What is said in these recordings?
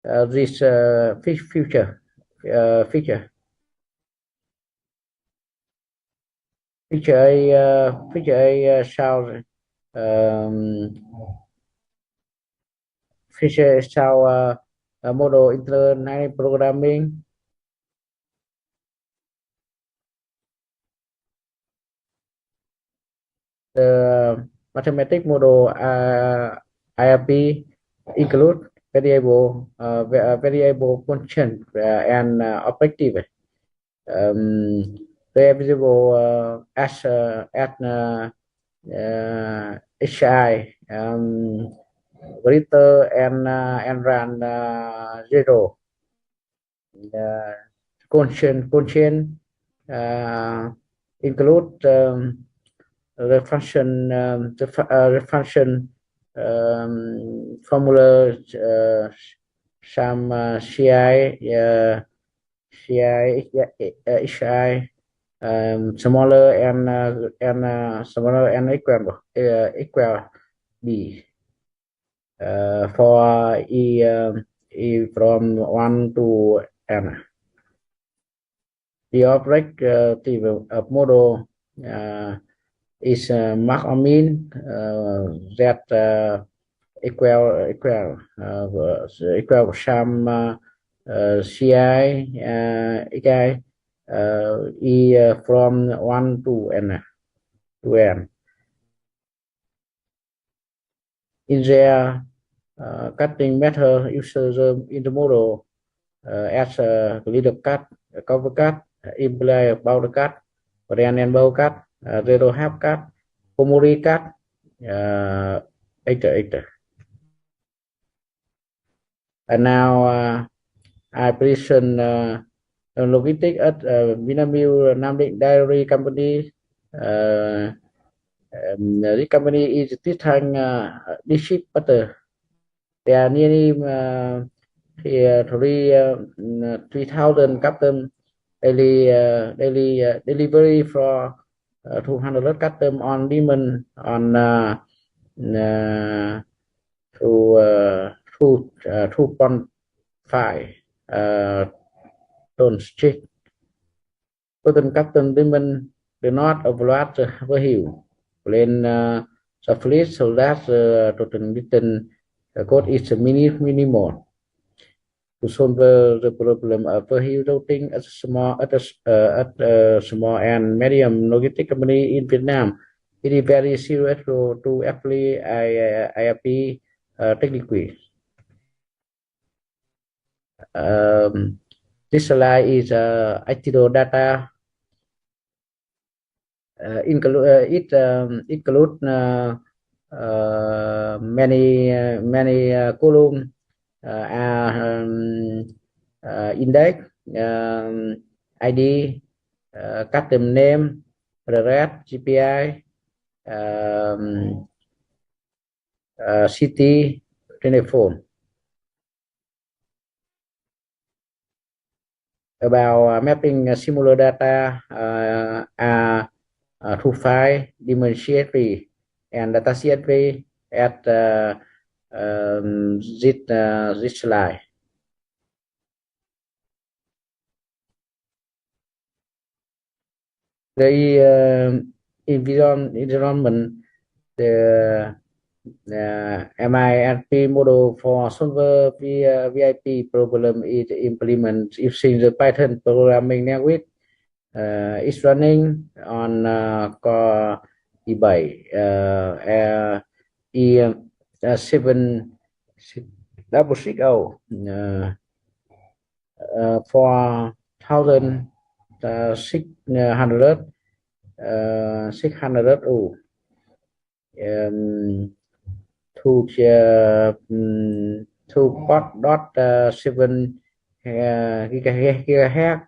this feature feature A shall um, feature shall model internet programming. The mathematics model IRP include variable function and objective. Variable at HI greater and run 0. Constant include the function formula some CI smaller and smaller and equal B for E from 1 to N. The objective of model is mark or mean that equal some CI E from 1 to N. In their cutting method, uses in the model as a leader cut, a cover cut, imply border cut, and bow cut, zero half cut, Komori cut, etc. And now I present logistic at Vinamilk Namdik Dairy Company. This company is this time ship butter. They are nearly 3,000 custom daily delivery for 200 custom on demand on to 2.5 tons chick. Custom demand do not overlap the hill. Lên fleet so that total written code is minimal to solve the problem of hill routing at small and medium logistic company in Vietnam. It is very serious to apply IRP technically. This slide is actual data. Include many column index, ID, custom name, ref, GPI, city, telephone. About mapping similar data to file dimensionally and data CSV at this slide. The environment, the MIRP model for solver VIP problem is implemented using the Python programming language. It's running on Core eBay E760 600 to pot 7 gigahertz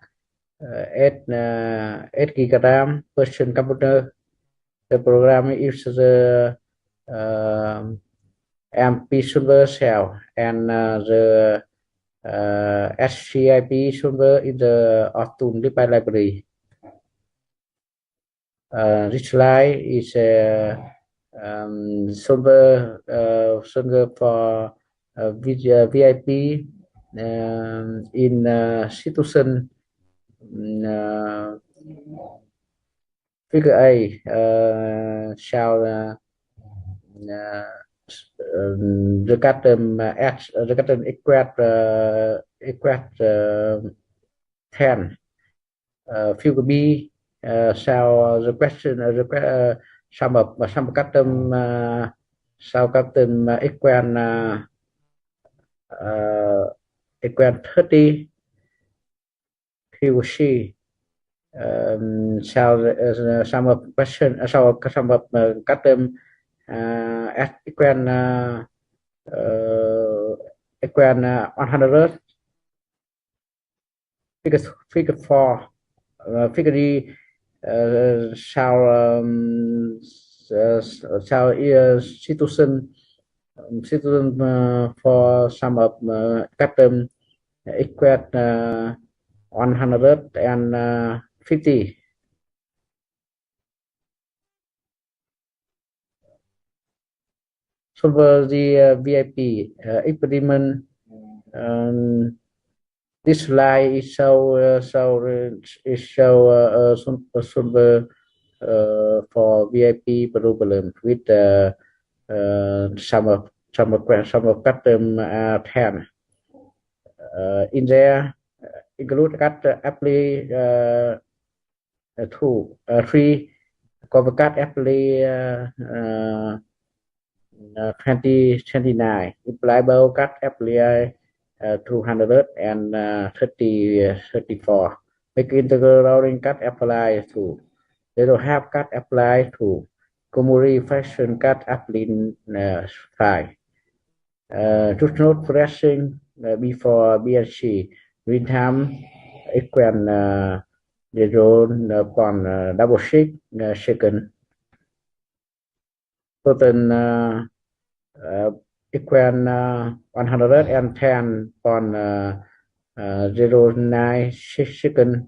8 gigagram person computer. The program is the MP server cell and the SCIP server in the Autumn library. This slide is a server for VIP in situation figure A shall the carton equate 10. Figure B shall the question sum of carton shall carton equate 30. Figure C shall sum of question sum of carton equate equal 100. Figure 4 figure D shall citizen for some of custom equal 150. Solve the VIP experiment. This slide is solve for VIP problem with some of custom 10. In there, include cut apply 3, cover cut apply 2029, implicable cut apply 200 and 34. Make integral routing cut apply to. They don't have cut apply to. Comuri fashion cut apply 5. Just note pressing before BSC. Read time equal zero upon double shift second. Total equal 110 upon 0.9 second.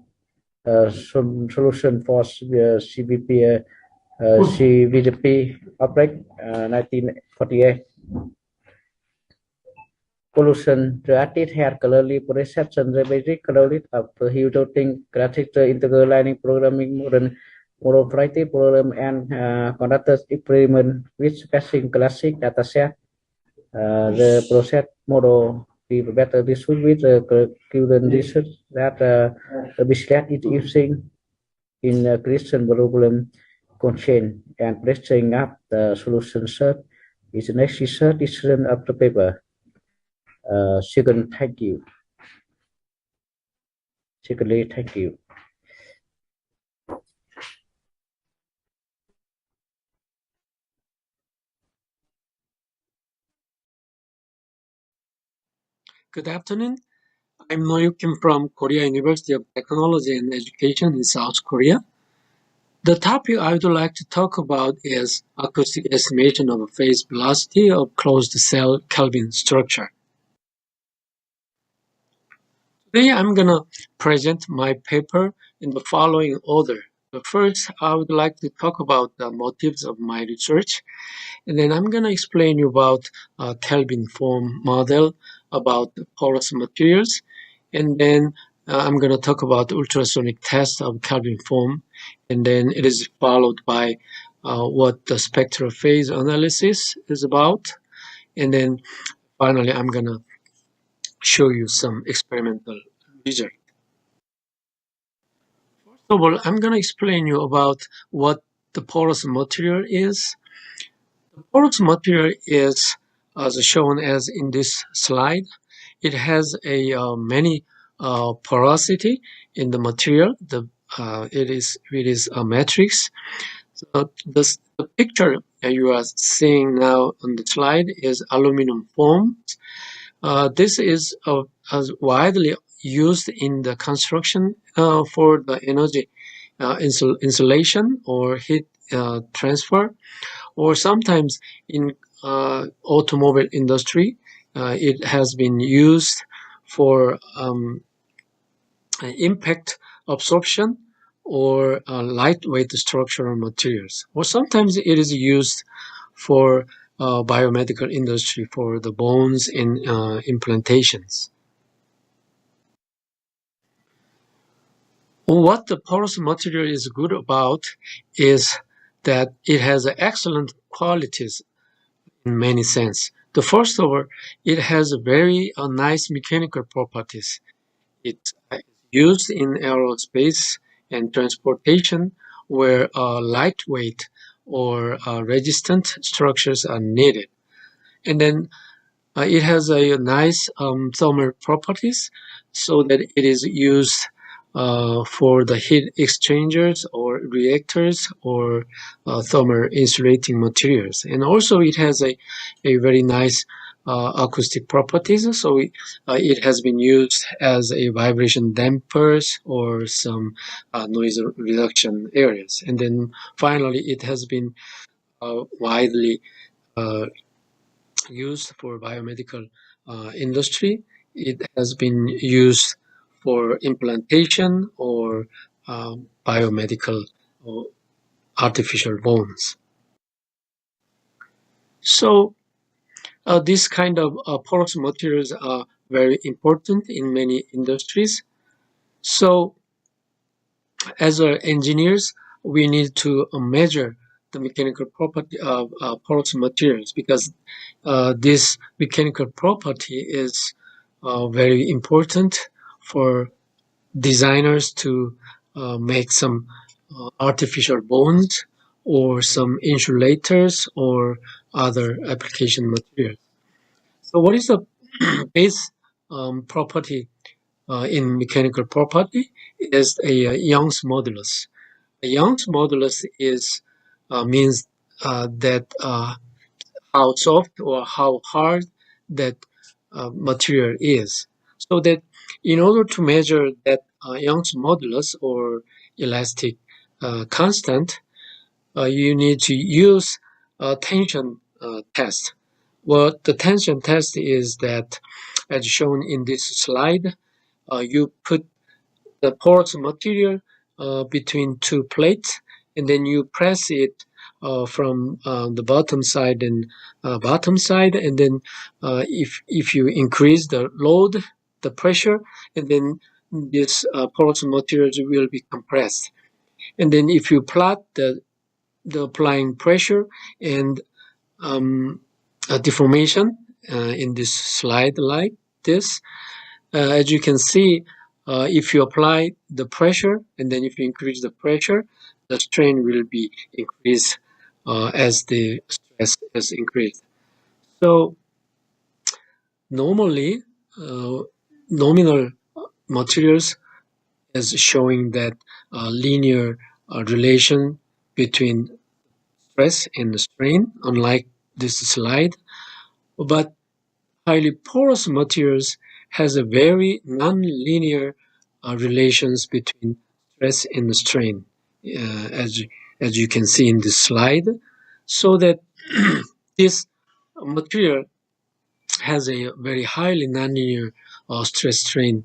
Solution for CVP CVP object 1948. Pollution created had clearly perception the basic colored of hydroting graphic integral lining programming model variety program and conducted experiment with passing classic dataset. The process model be better distributed with the current research that the business is using in creation problem constraint and pressing up the solution set is the next research decision of the paper. Second, thank you. Secondly, thank you. Good afternoon. I'm Noyuk Kim from Korea University of Technology and Education in South Korea. The topic I would like to talk about is acoustic estimation of phase velocity of closed cell Kelvin structure. Today I'm going to present my paper in the following order. First, I would like to talk about the motives of my research, and then I'm going to explain you about Kelvin form model, about porous materials, and then I'm going to talk about ultrasonic test of Kelvin form, and then it is followed by what the spectral phase analysis is about, and then finally I'm going to show you some experimental results. First of all, I'm going to explain you about what the porous material is. The porous material is as shown as in this slide. It has a many porosity in the material. It is a matrix. So the picture that you are seeing now on the slide is aluminum foam. This is as widely used in the construction for the energy insulation or heat transfer, or sometimes in automobile industry. It has been used for impact absorption or lightweight structural materials, or sometimes it is used for biomedical industry for the bones in implantations. What the porous material is good about is that it has excellent qualities in many sense. The first of all, it has very nice mechanical properties. It is used in aerospace and transportation where lightweight or resistant structures are needed. And then it has a nice thermal properties so that it is used for the heat exchangers or reactors or thermal insulating materials. And also it has a very nice acoustic properties. So it has been used as a vibration dampers or some noise reduction areas. And then finally, it has been widely uh, used for biomedical industry. It has been used for implantation or biomedical or artificial bones. So this kind of porous materials are very important in many industries. So as engineers, we need to measure the mechanical property of porous materials because this mechanical property is very important for designers to make some artificial bones or some insulators or other application materials. So what is the base property in mechanical property? It is a Young's modulus. A Young's modulus is means that how soft or how hard that material is. So that in order to measure that Young's modulus or elastic constant, you need to use a tension test. Well, the tension test is that, as shown in this slide, you put the porous material between two plates, and then you press it from the bottom side, and then if you increase the load, the pressure, and then this porous material will be compressed. And then if you plot the applying pressure and deformation in this slide like this, as you can see, if you apply the pressure and then if you increase the pressure, the strain will be increased as the stress is increased. So normally, nominal materials is showing that linear relation between stress and strain, unlike this slide. But highly porous materials has a very non-linear relations between stress and strain, as you can see in this slide. So that this material has a very highly nonlinear stress strain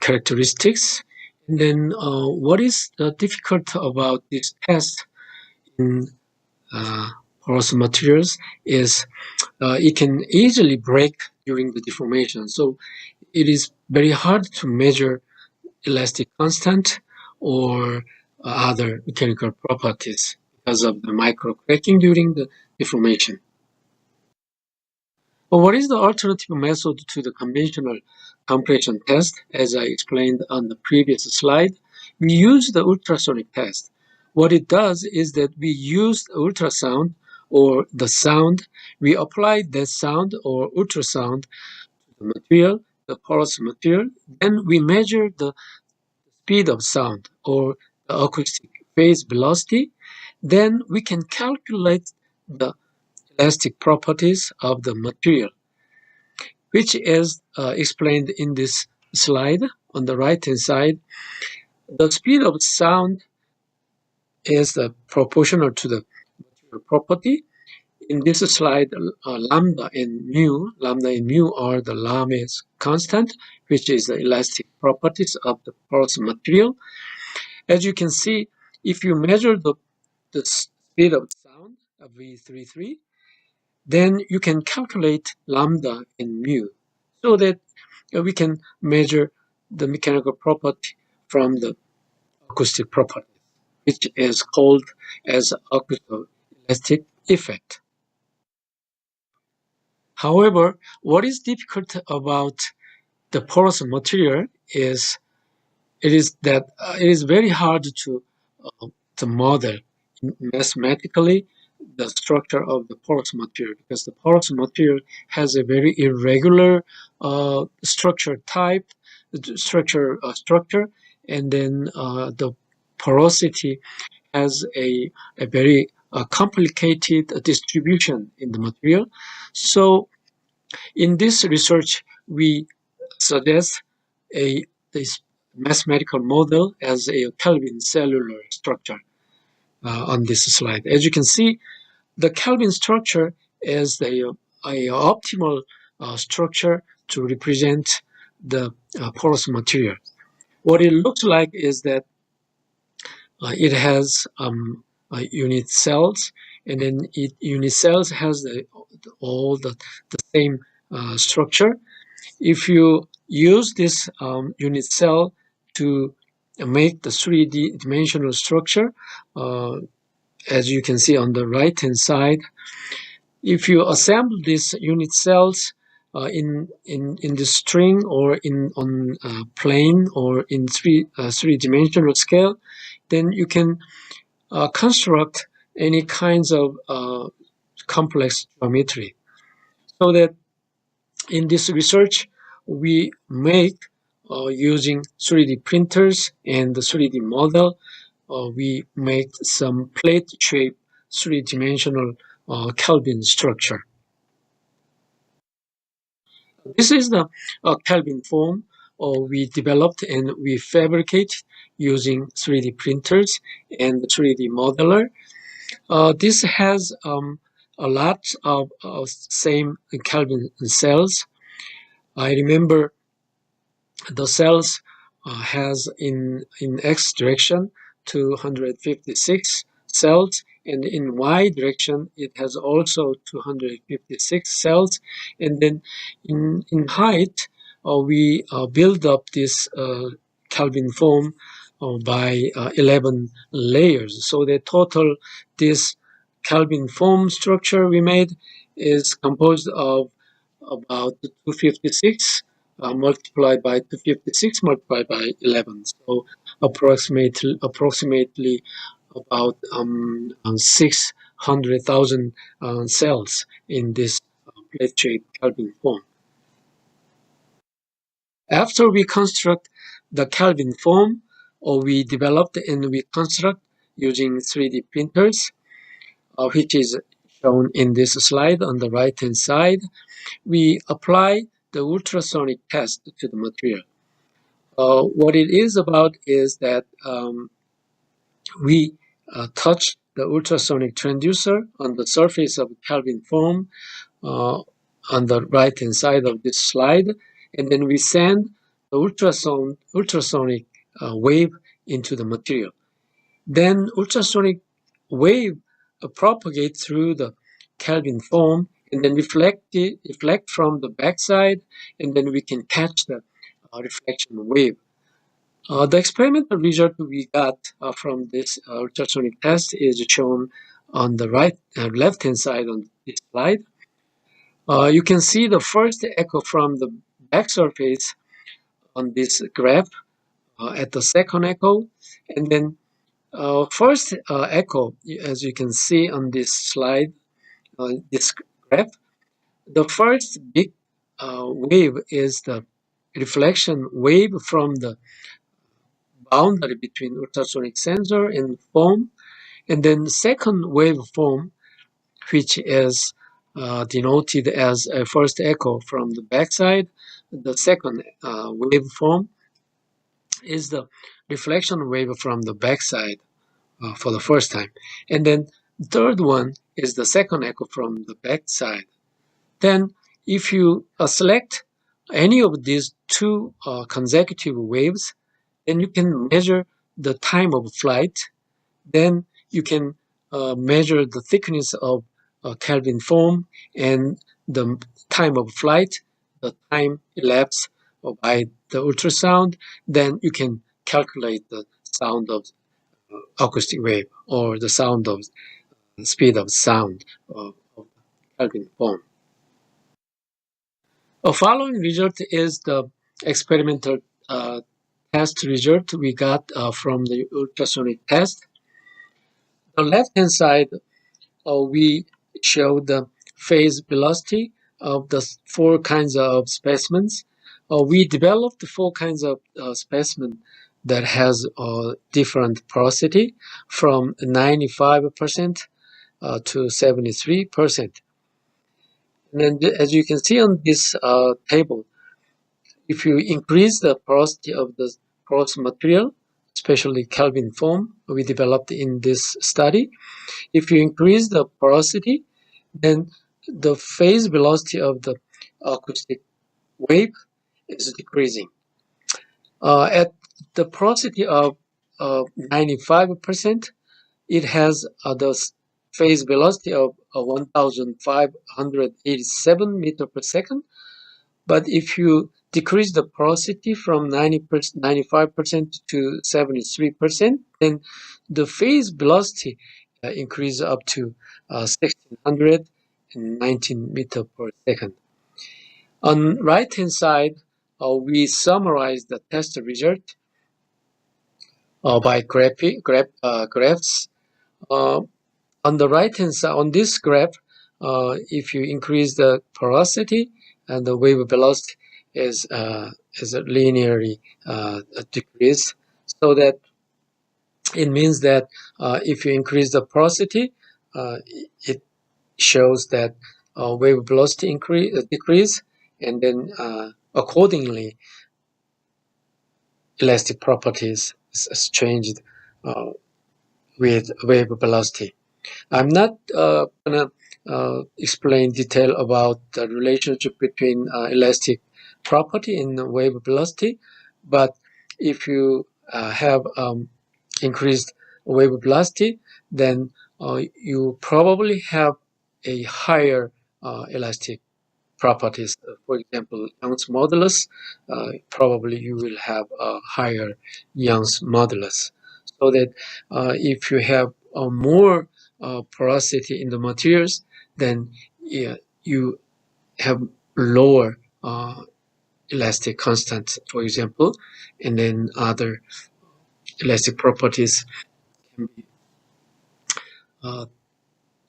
characteristics. And then what is difficult about this test in porous materials is it can easily break during the deformation. So it is very hard to measure elastic constant or other mechanical properties because of the micro cracking during the deformation. But what is the alternative method to the conventional compression test? As I explained on the previous slide, we use the ultrasonic test. What it does is that we use ultrasound or the sound. We apply that sound or ultrasound to the material, the porous material. Then we measure the speed of sound or the acoustic phase velocity. Then we can calculate the elastic properties of the material, which is explained in this slide on the right hand side. The speed of sound is proportional to the material property. In this slide, lambda and mu are the Lame's constant, which is the elastic properties of the porous material. As you can see, if you measure the speed of sound, v33, then you can calculate lambda and mu so that we can measure the mechanical property from the acoustic properties, which is called as acousto-elastic effect. However, what is difficult about the porous material is it is very hard to model mathematically the structure of the porous material, because the porous material has a very irregular structure type, structure, and then the porosity has a very complicated distribution in the material. So in this research, we suggest this mathematical model as a Kelvin cellular structure on this slide. As you can see, the Kelvin structure is a optimal structure to represent the porous material. What it looks like is that it has unit cells, and then unit cells has all the same structure. If you use this unit cell to make the 3D dimensional structure, as you can see on the right hand side, if you assemble these unit cells in the string or on plane or in three-dimensional scale, then you can construct any kinds of complex geometry. So that in this research, we make using 3D printers and the 3D model, we make some plate-shaped three-dimensional Kelvin structure. This is the Kelvin form we developed and we fabricate using 3D printers and the 3D modeler. This has a lot of same Kelvin cells. I remember the cells has in X direction 256 cells, and in Y direction it has also 256 cells, and then in height we build up this Kelvin form by 11 layers. So the total this Kelvin form structure we made is composed of about 256 multiplied by 256 multiplied by 11. So approximately about 600,000 cells in this plate-shaped Kelvin form. After we construct the Kelvin form, or we developed and we construct using 3D printers, which is shown in this slide on the right hand side, we apply the ultrasonic test to the material. What it is about is that we touch the ultrasonic transducer on the surface of Kelvin form on the right hand side of this slide, and then we send the ultrasonic wave into the material. Then ultrasonic wave propagate through the Kelvin form and then reflect from the backside, and then we can catch the reflection wave. The experimental result we got from this ultrasonic test is shown on the left-hand side on this slide. You can see the first echo from the back surface on this graph at the second echo, and then first echo, as you can see on this slide, this graph, the first big wave is the reflection wave from the boundary between ultrasonic sensor and foam, and then the second waveform, which is denoted as a first echo from the backside. The second waveform is the reflection wave from the backside for the first time, and then the third one is the second echo from the backside. Then if you select any of these two consecutive waves, then you can measure the time of flight. Then you can measure the thickness of Kelvin foam and the time of flight, the time elapsed by the ultrasound. Then you can calculate the sound of acoustic wave or the sound of speed of sound of Kelvin form. A following result is the experimental test result we got from the ultrasonic test. On the left-hand side, we show the phase velocity of the four kinds of specimens. We developed four kinds of specimen that has different porosity from 95% to 73%. And then, as you can see on this table, if you increase the porosity of the porous material, especially Kelvin foam we developed in this study, if you increase the porosity, then the phase velocity of the acoustic wave is decreasing. At the porosity of 95%, it has the phase velocity of 1,587 meters per second. But if you decrease the porosity from 95% to 73%, then the phase velocity increases up to 1,619 meters per second. On right-hand side, we summarize the test result by graphs. On the right-hand side, on this graph, if you increase the porosity, and the wave velocity is linearly decreased, so that it means that if you increase the porosity, it shows that wave velocity decrease, and then accordingly, elastic properties is changed with wave velocity. I'm not gonna explain detail about the relationship between elastic property and wave velocity, but if you have increased wave velocity, then you probably have a higher elastic properties. For example, Young's modulus, probably you will have a higher Young's modulus. So that if you have more porosity in the materials, then you have lower elastic constant, for example, and then other elastic properties can be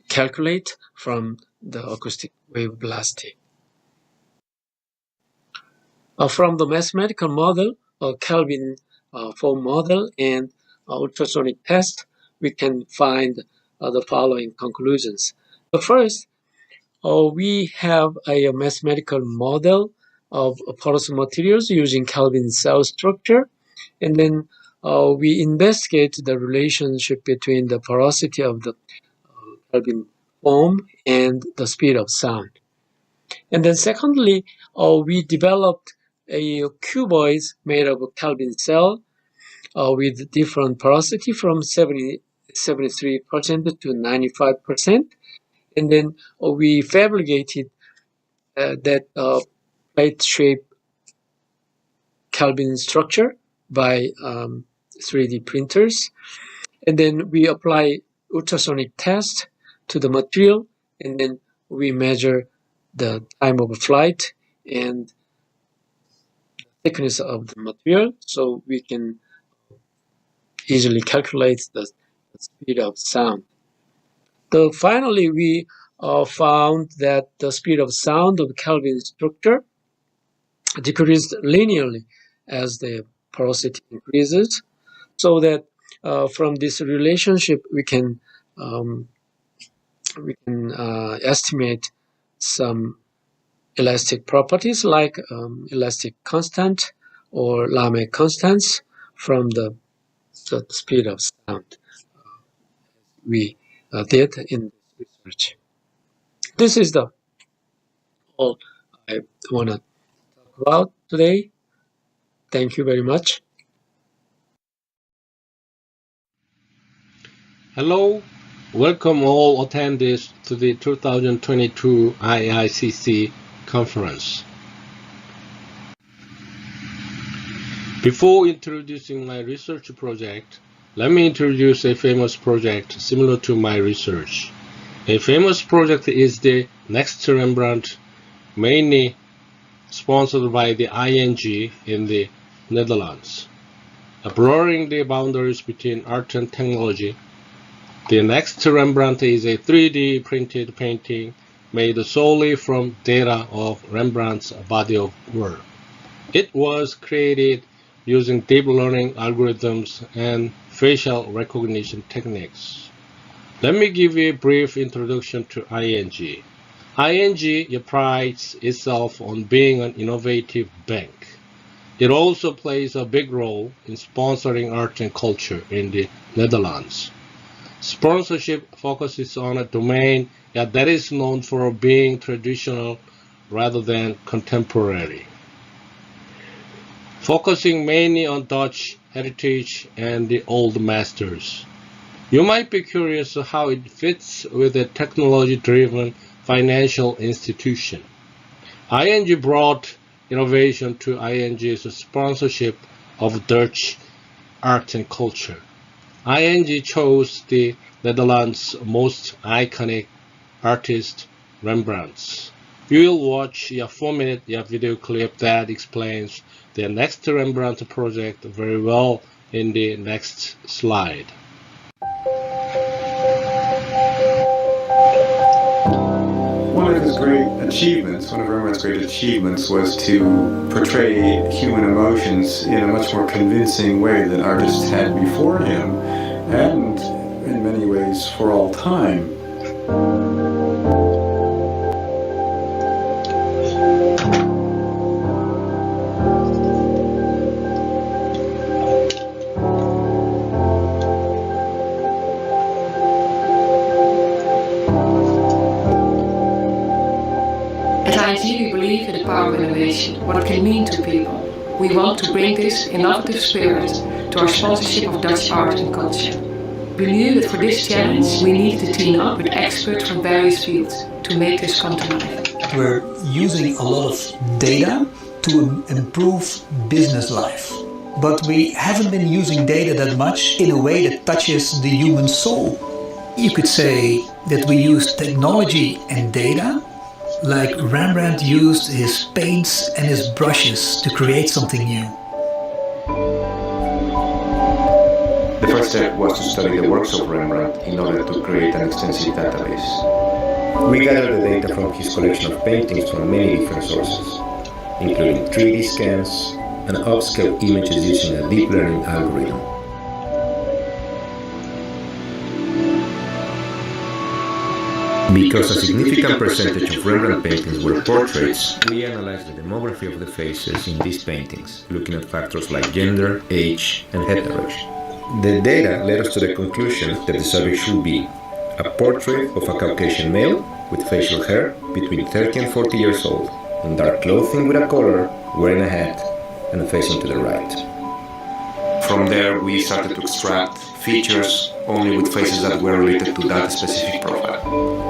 calculated from the acoustic wave velocity. From the mathematical model, Kelvin foam model, and ultrasonic test, we can find the following conclusions. The first, we have a mathematical model of porous materials using Kelvin cell structure, and then we investigate the relationship between the porosity of the Kelvin foam and the speed of sound. And then secondly, we developed a cuboids made of a Kelvin cell with different porosity from 73% to 95%. And then we fabricated that plate-shaped Kelvin structure by 3D printers. And then we apply ultrasonic test to the material, and then we measure the time of flight and thickness of the material, so we can easily calculate the speed of sound. Finally, we found that the speed of sound of Kelvin structure decreased linearly as the porosity increases, so that from this relationship we can estimate some elastic properties like elastic constant or Lamé constants from the speed of sound we did in this research. This is all I want to talk about today. Thank you very much. Hello, welcome all attendees to the 2022 IICC conference. Before introducing my research project, let me introduce a famous project similar to my research. A famous project is the Next Rembrandt, mainly sponsored by the ING in the Netherlands. Blurring the boundaries between art and technology, the Next Rembrandt is a 3D printed painting made solely from data of Rembrandt's body of work. It was created using deep learning algorithms and facial recognition techniques. Let me give you a brief introduction to ING. ING prides itself on being an innovative bank. It also plays a big role in sponsoring art and culture in the Netherlands. Sponsorship focuses on a domain that is known for being traditional rather than contemporary, focusing mainly on Dutch heritage and the old masters. You might be curious how it fits with a technology-driven financial institution. ING brought innovation to ING's sponsorship of Dutch art and culture. ING chose the Netherlands' most iconic artist, Rembrandt. You will watch a 4-minute video clip that explains the Next Rembrandt project very well in the next slide. One of Rembrandt's great achievements was to portray human emotions in a much more convincing way than artists had before him, and in many ways for all time. We believe in the power of innovation, what it can mean to people. We want to bring this innovative spirit to our sponsorship of Dutch art and culture. We knew that for this challenge we needed to team up with experts from various fields to make this come to life. We're using a lot of data to improve business life. But we haven't been using data that much in a way that touches the human soul. You could say that we use technology and data like Rembrandt used his paints and his brushes to create something new. The first step was to study the works of Rembrandt in order to create an extensive database. We gathered the data from his collection of paintings from many different sources, including 3D scans and upscale images using a deep learning algorithm. Because a significant percentage of Rembrandt paintings were portraits, we analyzed the demography of the faces in these paintings, looking at factors like gender, age, and head direction. The data led us to the conclusion that the subject should be a portrait of a Caucasian male with facial hair between 30 and 40 years old, in dark clothing with a collar, wearing a hat, and facing to the right. From there, we started to extract features only with faces that were related to that specific profile.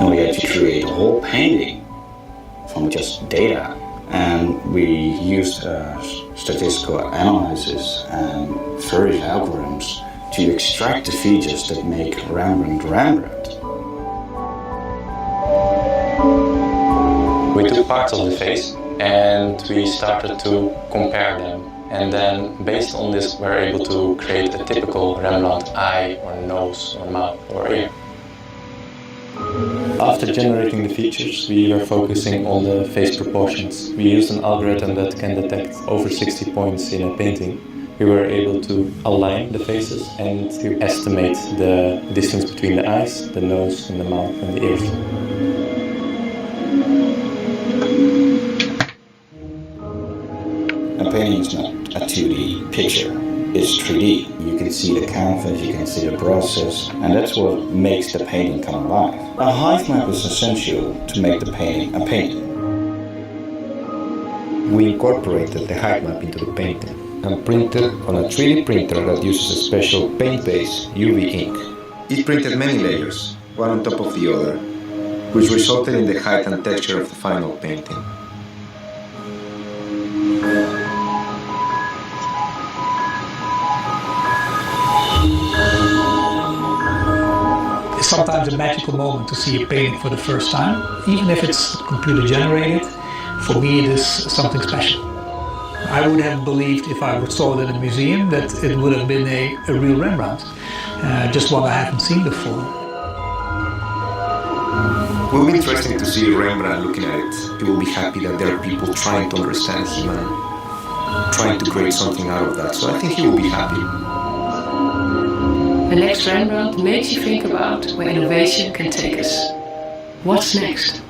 And we had to create a whole painting from just data, and we used statistical analysis and various algorithms to extract the features that make Rembrandt Rembrandt. We took parts of the face and we started to compare them, and then based on this we're able to create a typical Rembrandt eye or nose or mouth or ear. After generating the features, we were focusing on the face proportions. We used an algorithm that can detect over 60 points in a painting. We were able to align the faces and to estimate the distance between the eyes, the nose, and the mouth and the ears. A painting is not a 2D picture, it's 3D. You can see the canvas, you can see the process, and that's what makes the painting come alive. A height map is essential to make the painting a painting. We incorporated the height map into the painting and printed on a 3D printer that uses a special paint-based UV ink. It printed many layers, one on top of the other, which resulted in the height and texture of the final painting. sometimes a magical moment to see a painting for the first time, even if it's computer generated. For me, it is something special. I would have believed if I saw it in a museum that it would have been a real Rembrandt, just one I haven't seen before. It will be interesting to see Rembrandt looking at it. He will be happy that there are people trying to understand him and trying to create something out of that. So I think he will be happy. The next Rembrandt makes you think about where innovation can take us. What's next?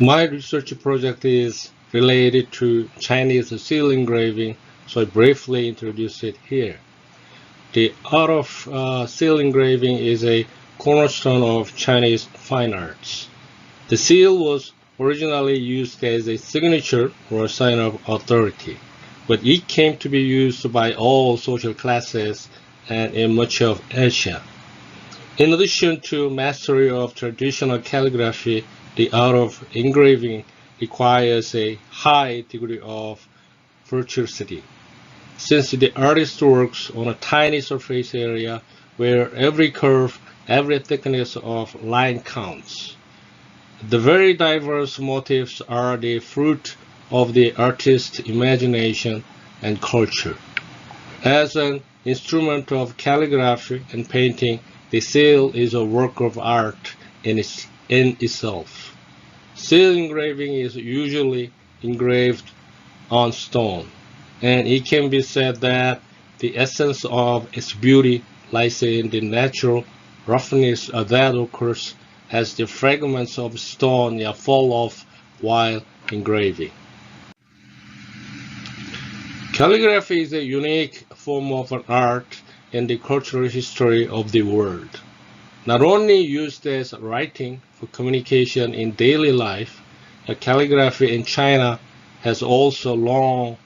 My research project is related to Chinese seal engraving, so I briefly introduce it here. The art of seal engraving is a cornerstone of Chinese fine arts. The seal was originally used as a signature or a sign of authority, but it came to be used by all social classes and in much of Asia. In addition to mastery of traditional calligraphy, the art of engraving requires a high degree of virtuosity. Since the artist works on a tiny surface area where every curve, every thickness of line counts, the very diverse motifs are the fruit of the artist's imagination and culture. As an instrument of calligraphy and painting, the seal is a work of art in itself. Seal engraving is usually engraved on stone, and it can be said that the essence of its beauty lies in the natural roughness that occurs as the fragments of stone fall off while engraving. Calligraphy is a unique form of an art in the cultural history of the world. Not only used as writing for communication in daily life, calligraphy in China has also long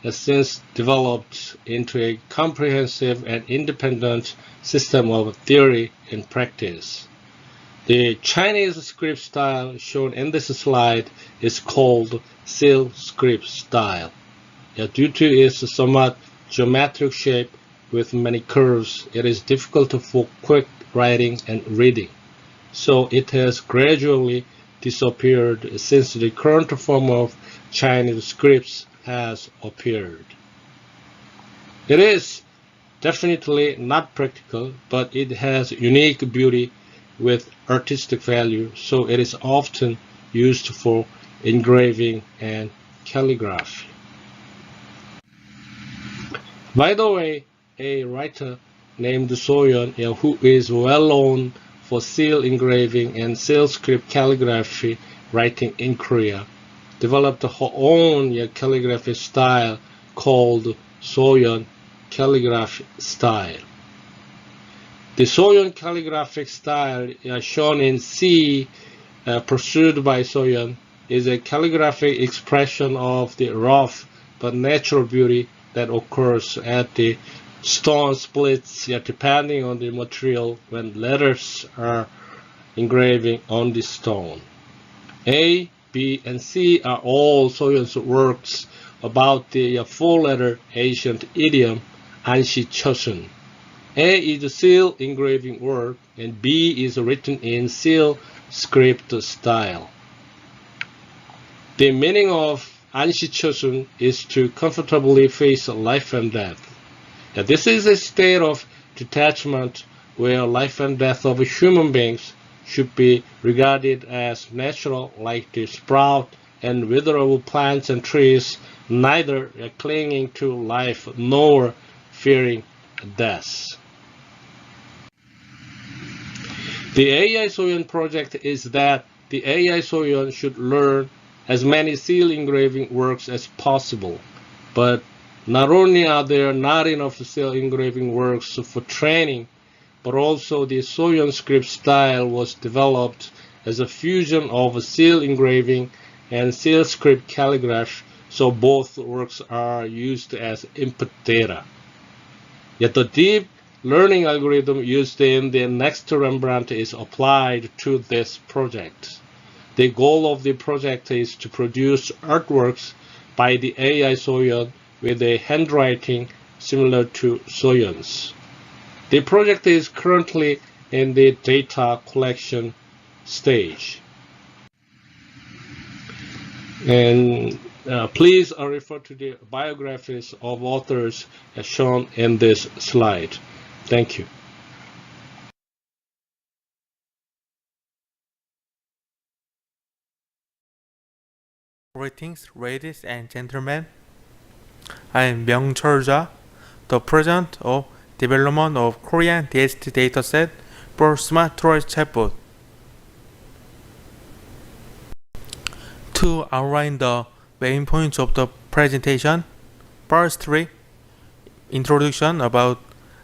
since developed into a comprehensive and independent system of theory and practice. The Chinese script style shown in this slide is called seal script style. Due to its somewhat geometric shape with many curves, it is difficult for quick writing and reading, so it has gradually disappeared since the current form of Chinese scripts has appeared. It is definitely not practical, but it has unique beauty with artistic value, so it is often used for engraving and calligraphy. By the way, a writer named Soyeon, who is well known for seal engraving and seal script calligraphy writing in Korea, developed her own calligraphy style called Soyeon calligraphy style. The Soyeon calligraphic style shown in C, pursued by Soyeon, is a calligraphic expression of the rough but natural beauty that occurs at the stone splits depending on the material when letters are engraving on the stone. A, B, and C are all Soyeon's works about the four-letter ancient idiom Anshi Chosun. A is a seal engraving work, and B is written in seal script style. The meaning of Anshi Chosun is to comfortably face life and death. This is a state of detachment where life and death of human beings should be regarded as natural, like the sprout and witherable plants and trees, neither clinging to life nor fearing death. The IICCC project is that the IICCC should learn as many seal engraving works as possible, but not only are there not enough seal engraving works for training, but also the Soyeon script style was developed as a fusion of seal engraving and seal script calligraphy, so both works are used as input data. Yet the deep learning algorithm used in the next Rembrandt is applied to this project. The goal of the project is to produce artworks by the AI Soyeon with a handwriting similar to Soyeon's. The project is currently in the data collection stage. And please refer to the biographies of authors as shown in this slide. Thank you. Greetings, ladies and gentlemen. I am Myung-Chul Ja, the president of development of Korean DST dataset for Smart Tourist Chatbot. To outline the main points of the presentation, firstly, introduction about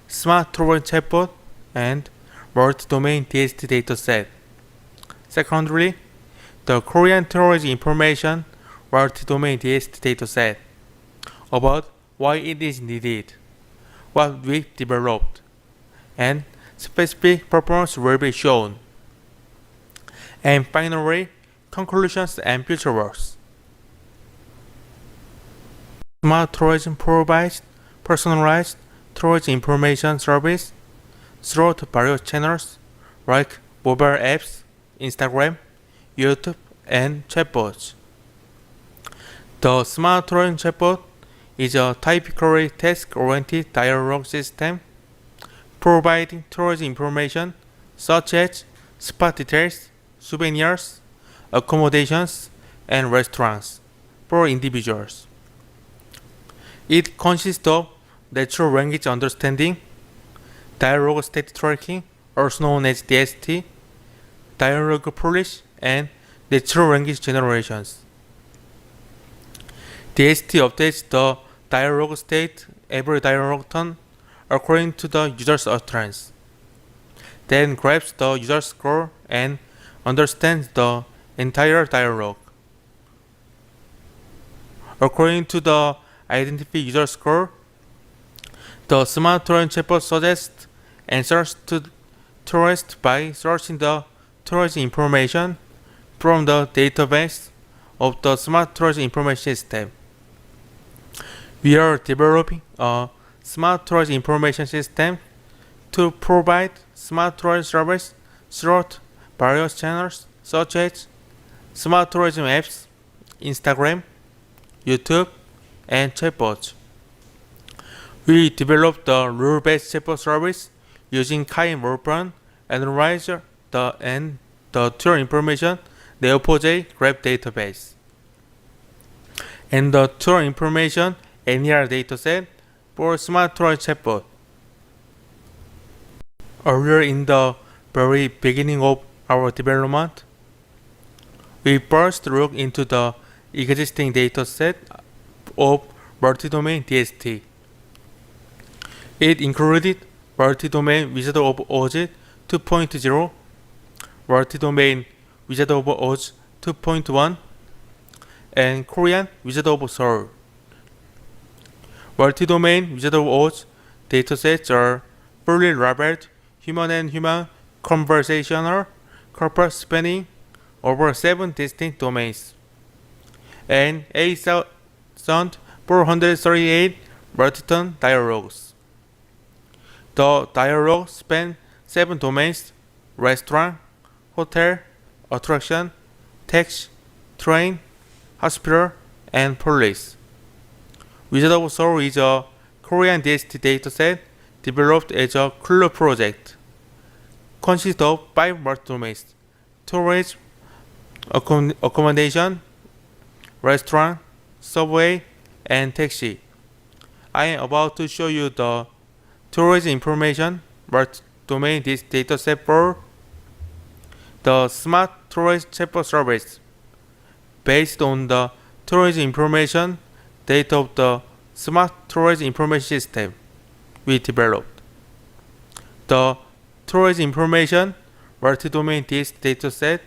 Smart Tourist Chatbot and multi-domain DST dataset. Secondly, the Korean tourism information multi-domain DST dataset, about why it is needed, what we developed, and specific performance will be shown. And finally, conclusions and future works. Smart tourism provides personalized tourism information service through various channels like mobile apps, Instagram, YouTube, and chatbots. The Smart Tourism Chatbot is a typically task-oriented dialogue system providing tourism information such as spot details, souvenirs, accommodations, and restaurants for individuals. It consists of natural language understanding, dialogue state tracking, also known as DST, dialogue polish, and natural language generations. DST updates the dialogue state every dialogue turn according to the user's utterance, then grabs the user's score and understands the entire dialogue. According to the identified user score, the Smart Tourism Chatbot suggests answers to tourists by searching the tourism information from the database of the Smart Tourism Information System. We are developing a Smart Tourism Information System to provide smart tourism service through various channels such as smart tourism apps, Instagram, YouTube, and chatbots. We developed the rule-based chatbot service using Kai-Morphan analyzer and the tour information Neo4j graph database, and the tour information NER dataset for Smart Tour Chatbot. Earlier in the very beginning of our development, we first looked into the existing dataset of multi-domain DST. It included multi-domain Wizard of Oz 2.0, multi-domain Wizard of Oz 2.1, and Korean Wizard of Seoul. Multi-domain Wizard of Oz datasets are fully labeled human and human conversational corpus spanning over 7 distinct domains, and 8,438 multi-turn dialogues. The dialogues span 7 domains: restaurant, hotel, attraction, taxi, train, hospital, and police. Wizard of Seoul is a Korean DST dataset developed as a Clue project. Consists of 5 multi-domains: tourism, accommodation, restaurant, subway, and taxi. I am about to show you the tourism information multi-domain this dataset for the Smart Tourist Chatbot service, based on the tourism information data of the Smart Tourism Information System we developed. The tourism information multi-domain this dataset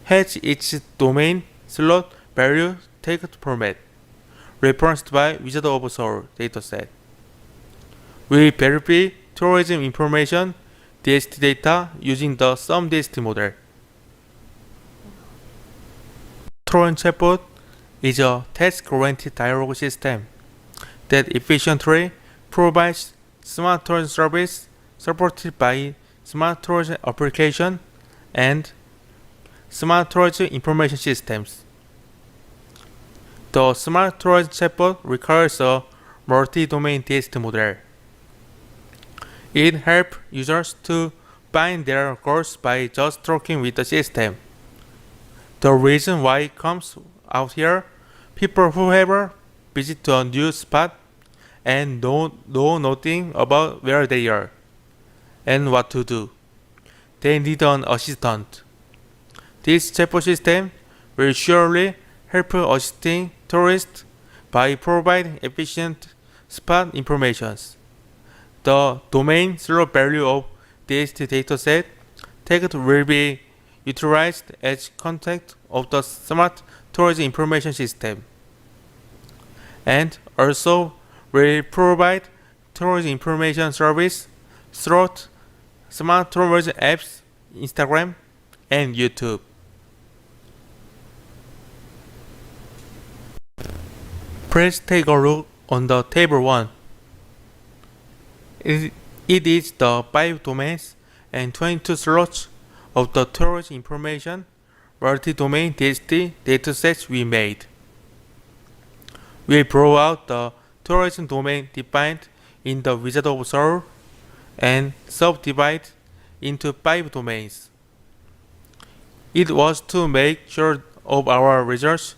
has its domain slot value text format, referenced by Wizard of Seoul dataset. We verify tourism information DST data using the SUM DST model. Tourism chatbot is a task-oriented dialogue system that efficiently provides smart tourism service supported by smart tourism application and smart tourism information systems. The smart tourism chatbot requires a multi-domain DST model. It helps users to find their goals by just talking with the system. The reason why it comes out here, people who ever visit a new spot and don't know nothing about where they are and what to do. They need an assistant. This chatbot system will surely help assisting tourists by providing efficient spot information. The domain slot value of this dataset tagged will be utilized as content of the smart tourism information system, and also will provide tourism information service through smart tourism apps, Instagram, and YouTube. Please take a look on the table 1. It is the 5 domains and 22 slots of the tourism information multi-domain DST datasets we made. We brought out the tourism domain defined in the Wizard of Seoul and subdivide into 5 domains. It was to make sure of our results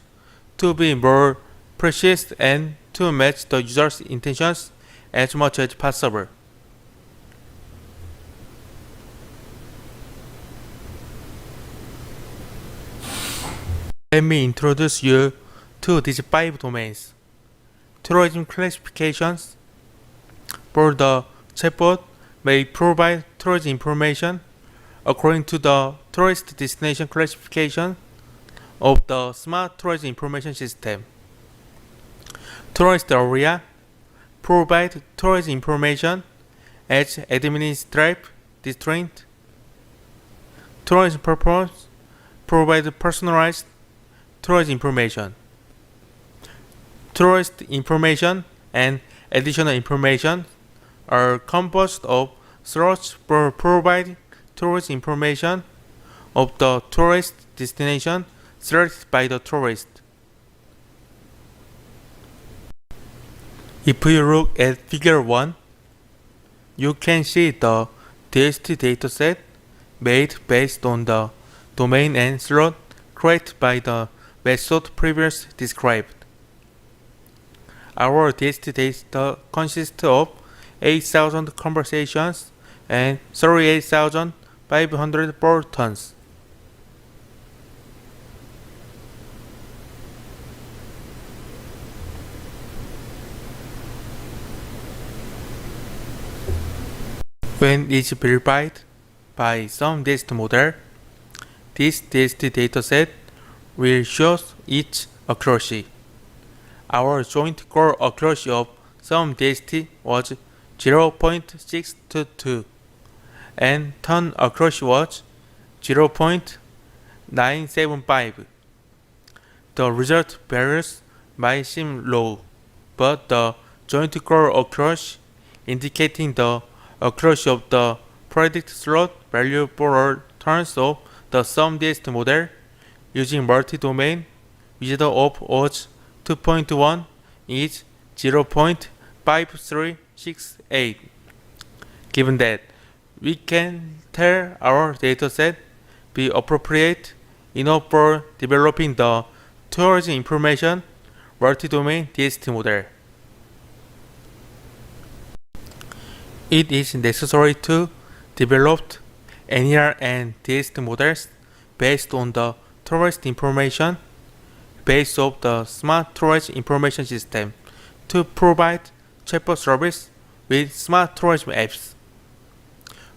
to be more precise and to match the user's intentions as much as possible. Let me introduce you to these 5 domains. Tourism classifications. For the chatbot may provide tourism information according to the tourist destination classification of the smart tourism information system. Tourist area provide tourist information as administrative district. Tourism purpose provide personalized tourist information. Tourist information and additional information are composed of slots for providing tourist information of the tourist destination selected by the tourist. If you look at figure 1, you can see the DST dataset made based on the domain and slot created by the method previously described. Our DST data consists of 8,000 conversations and 38,500 bulletins. When it's verified by some DST model, this DST dataset will show its accuracy. Our joint goal accuracy of some DST was 0.622 and ton accuracy was 0.975. The result varies might seem low, but the joint goal accuracy indicating the accuracy of the predict slot value for all turns of the SUM DST model using multi-domain Wizard of Oz 2.1 is 0.5368. Given that we can tell our dataset be appropriate enough for developing the tourism information multi-domain DST model. It is necessary to develop NER and DST models based on the tourist information base of the smart tourism information system to provide chatbot service with smart tourism apps.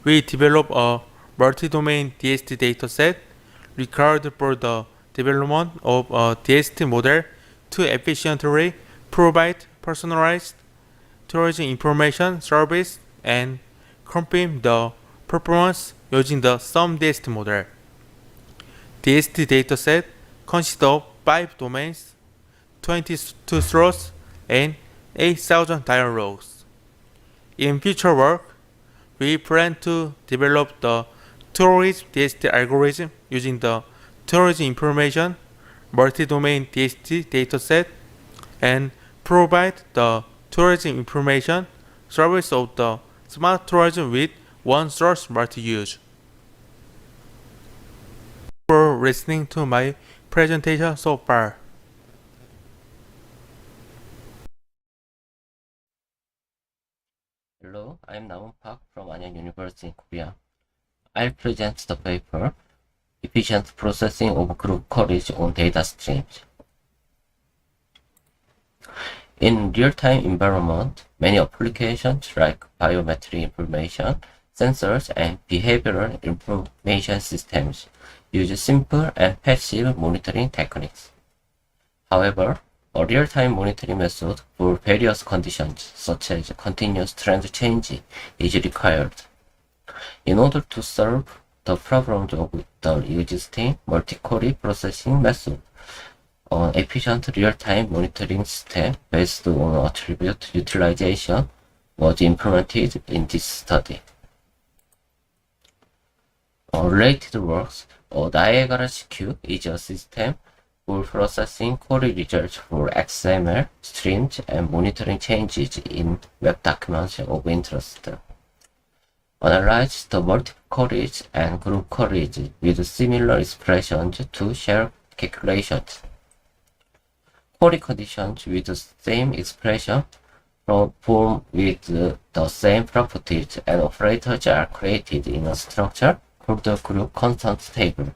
We develop a multi-domain DST dataset required for the development of a DST model to efficiently provide personalized tourism information service and confirm the performance using the sum DST model. DST dataset consists of 5 domains, 22 throws, and 8,000 dial rows. In future work, we plan to develop the tourism DST algorithm using the tourism information multi-domain DST dataset and provide the tourism information service of the smart tourism with one source multi-use. For listening to my presentation so far. Hello, I'm Namun Park from Anyang University in Korea. I'll present the paper, Efficient Processing of Group Queries on Data Streams. In real-time environment, many applications like biometric information, sensors, and behavioral information systems use simple and passive monitoring techniques. However, a real-time monitoring method for various conditions, such as continuous trend change, is required. In order to solve the problems of the existing multi-query processing method, an efficient real-time monitoring system based on attribute utilization was implemented in this study. Related works, a diagonal queue is a system for processing query results for XML streams and monitoring changes in web documents of interest. Analyze the multiple queries and group queries with similar expressions to share calculations. Query conditions with the same expression form with the same properties and operators are created in a structure called the group constant table.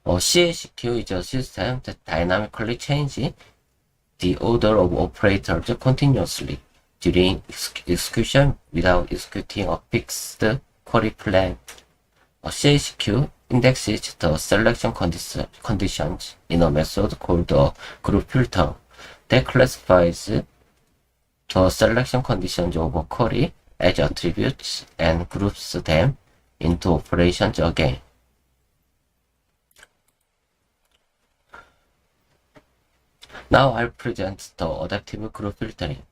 A CACQ is a system that dynamically changes the order of operators continuously during execution without executing a fixed query plan. A CACQ indexes the selection conditions in a method called a group filter that classifies the selection conditions of a query as attributes and groups them into operations again. Now I'll present the adaptive group filtering.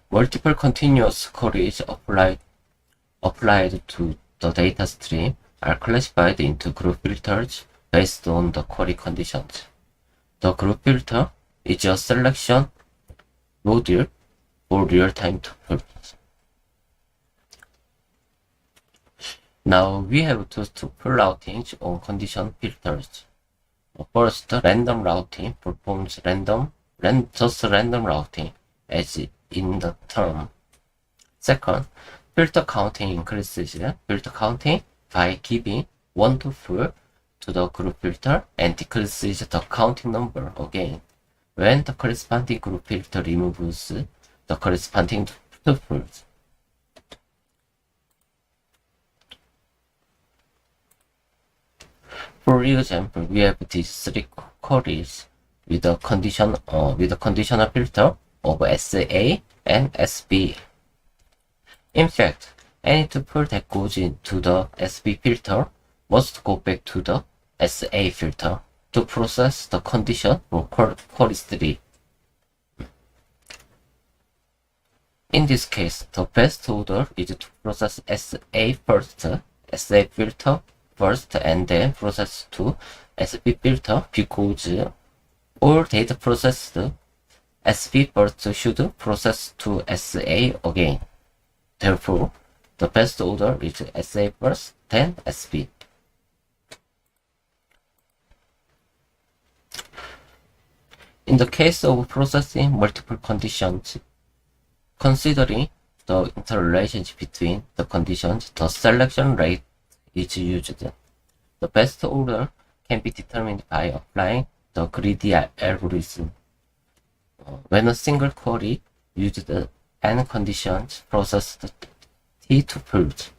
Multiple continuous queries applied to the data stream are classified into group filters based on the query conditions. The group filter is a selection module for real-time tuples. Now we have two tuple routings on condition filters. First, random routing performs just random routing as in the term. Second, filter counting increases filter counting by giving one tuple to the group filter and decreases the counting number again when the corresponding group filter removes the corresponding tuples. For example, we have these three queries with a conditional filter of SA and SB. In fact, any tuple that goes into the SB filter must go back to the SA filter to process the condition for query 3. In this case, the best order is to process SA first, SA filter first, and then process to SB filter because all data processed SB first should process to SA again. Therefore, the best order is SA first, then SB. In the case of processing multiple conditions, considering the interrelationship between the conditions, the selection rate is used. The best order can be determined by applying the greedy algorithm. When a single query used n conditions processed t tuples,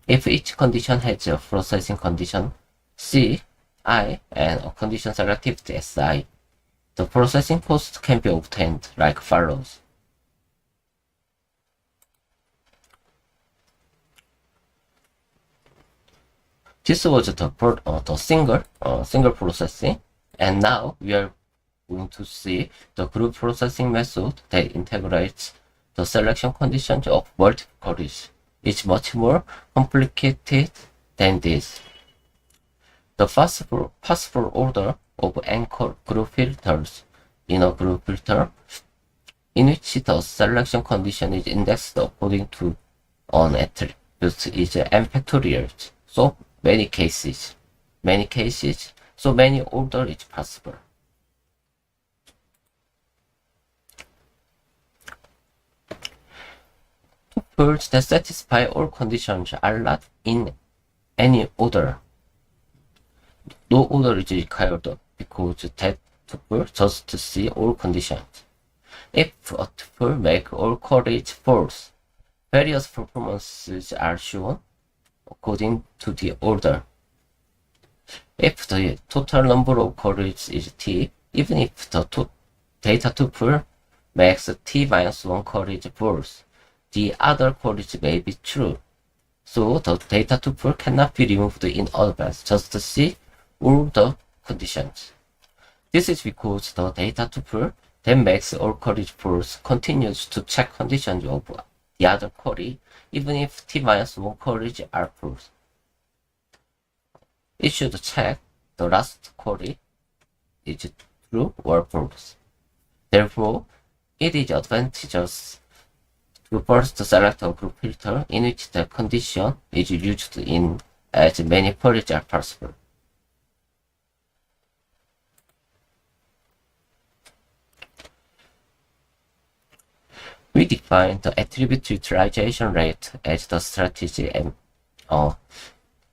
if each condition has a processing condition c, I, and a condition selectivity si, the processing cost can be obtained like follows. This was the single processing, and now we are going to see the group processing method that integrates the selection conditions of multiple queries. It's much more complicated than this. The possible order of anchor group filters in a group filter, in which the selection condition is indexed according to an attribute, is n factorial. So many cases, so many order is possible. Tuples that satisfy all conditions are not in any order. No order is required because that tuple just see all conditions. If a tuple makes all queries false, various performances are shown according to the order. If the total number of queries is t, even if the data tuple makes t-1 queries false, the other queries may be true. So the data tuple cannot be removed in advance, just to see all the conditions. This is because the data tuple that makes all queries false continues to check conditions of the other query, even if t-1 queries are false. It should check the last query is true or false. Therefore, it is advantageous to first select a group filter in which the condition is used in as many queries as possible. We define the attribute utilization rate as the strategy and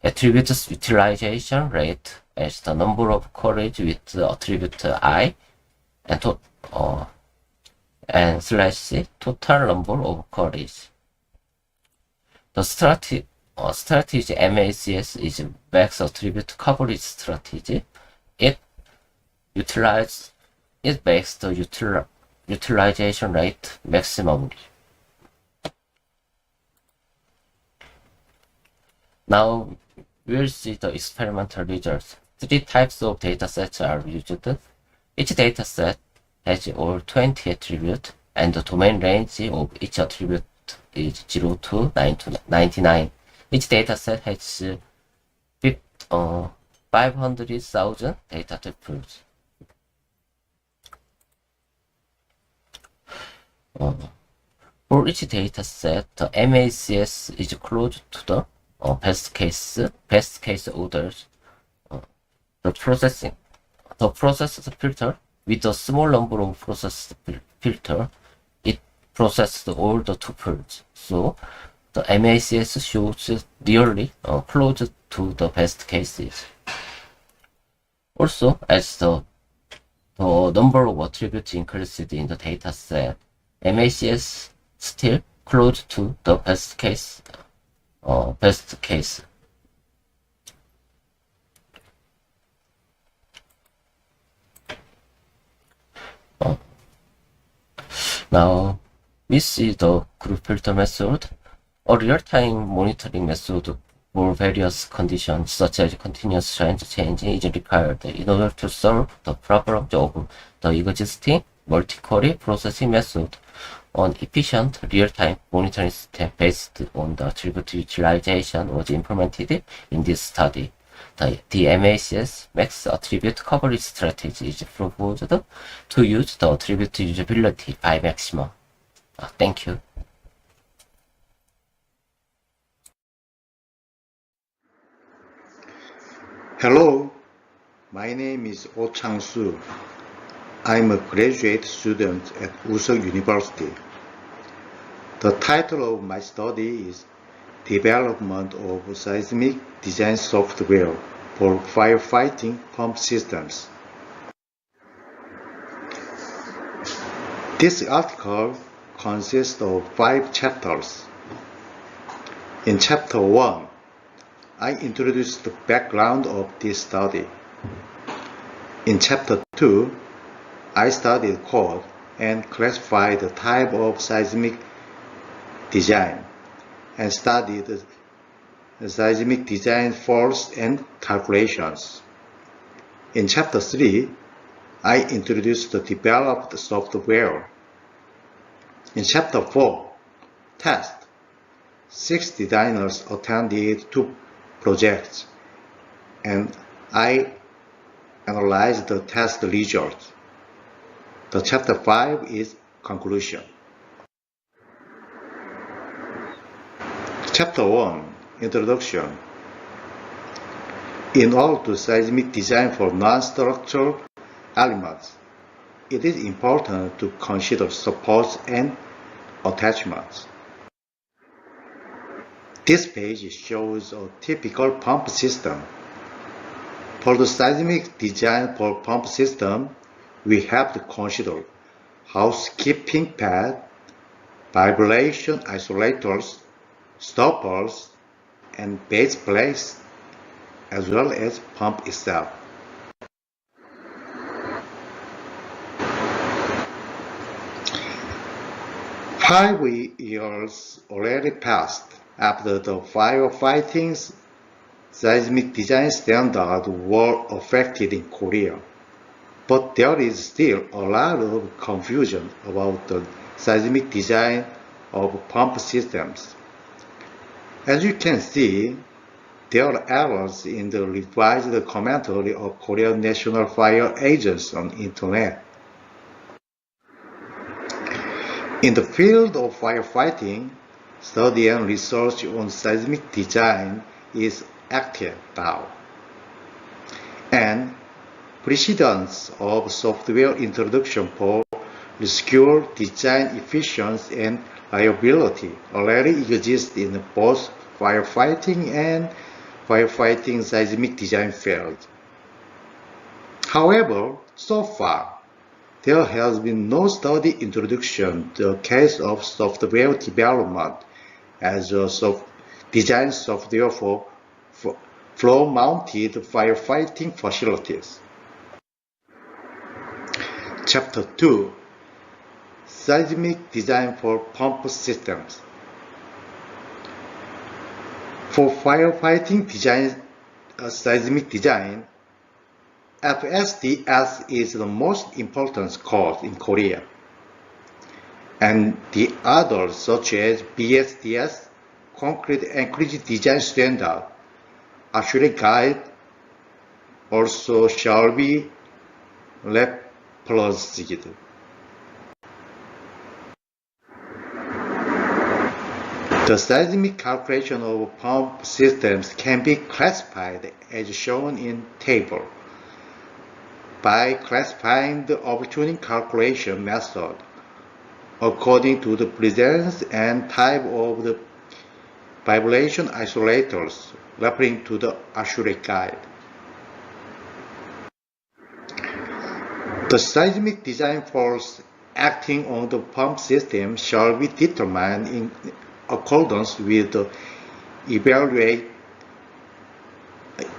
attribute utilization rate as the number of queries with the attribute I and slash total number of queries. The strategy MACS is max attribute coverage strategy. It makes the utilization rate maximum. Now we'll see the experimental results. 3 types of datasets are used. Each dataset has all 20 attributes, and the domain range of each attribute is 0 to 99. Each dataset has 500,000 data tuples. For each dataset, the MACS is close to the best case orders. The processed filter with a small number of processed filter, it processed all the tuples. So the MACS shows nearly close to the best cases. Also, as the number of attributes increased in the dataset, MACS still close to the best case. Now we see the group filter method, a real-time monitoring method for various conditions such as continuous trend change is required in order to solve the problem of the existing multi-query processing method. An efficient real-time monitoring system based on the attribute utilization was implemented in this study. The MACS max attribute coverage strategy is proposed to use the attribute usability by maximum. Thank you. Hello, my name is Oh Chang-soo. I'm a graduate student at Usuk University. The title of my study is Development of Seismic Design Software for Firefighting Pump Systems. This article consists of 5 chapters. In Chapter 1, I introduced the background of this study. In Chapter 2, I studied code and classified the type of seismic design and studied seismic design force and calculations. In Chapter 3, I introduced the developed software. In Chapter 4, Test, 6 designers attended 2 projects, and I analyzed the test results. The Chapter 5 is Conclusion. Chapter 1, Introduction. In order to seismic design for non-structural elements, it is important to consider supports and attachments. This page shows a typical pump system. For the seismic design for pump system, we have to consider housekeeping pad, vibration isolators, stoppers, and base plates, as well as pump itself. Five years already passed after the firefighting seismic design standards were affected in Korea. But there is still a lot of confusion about the seismic design of pump systems. As you can see, there are errors in the revised commentary of Korean National Fire Agency on Internet. In the field of firefighting, study and research on seismic design is active now. And precedents of software introduction for rescue design efficiency and reliability already exist in both firefighting and firefighting seismic design field. However, so far, there has been no study introduction to the case of software development as a design software for floor-mounted firefighting facilities. Chapter 2, Seismic Design for Pump Systems. For firefighting design, seismic design, FSDS is the most important course in Korea, and the others such as BSDS, Concrete Anchorage Design Standard, Assurance Guide, also shall be replaced. The seismic calculation of pump systems can be classified as shown in table by classifying the overtuning calculation method according to the presence and type of the vibration isolators, referring to the Assurance Guide. The seismic design force acting on the pump system shall be determined in accordance with the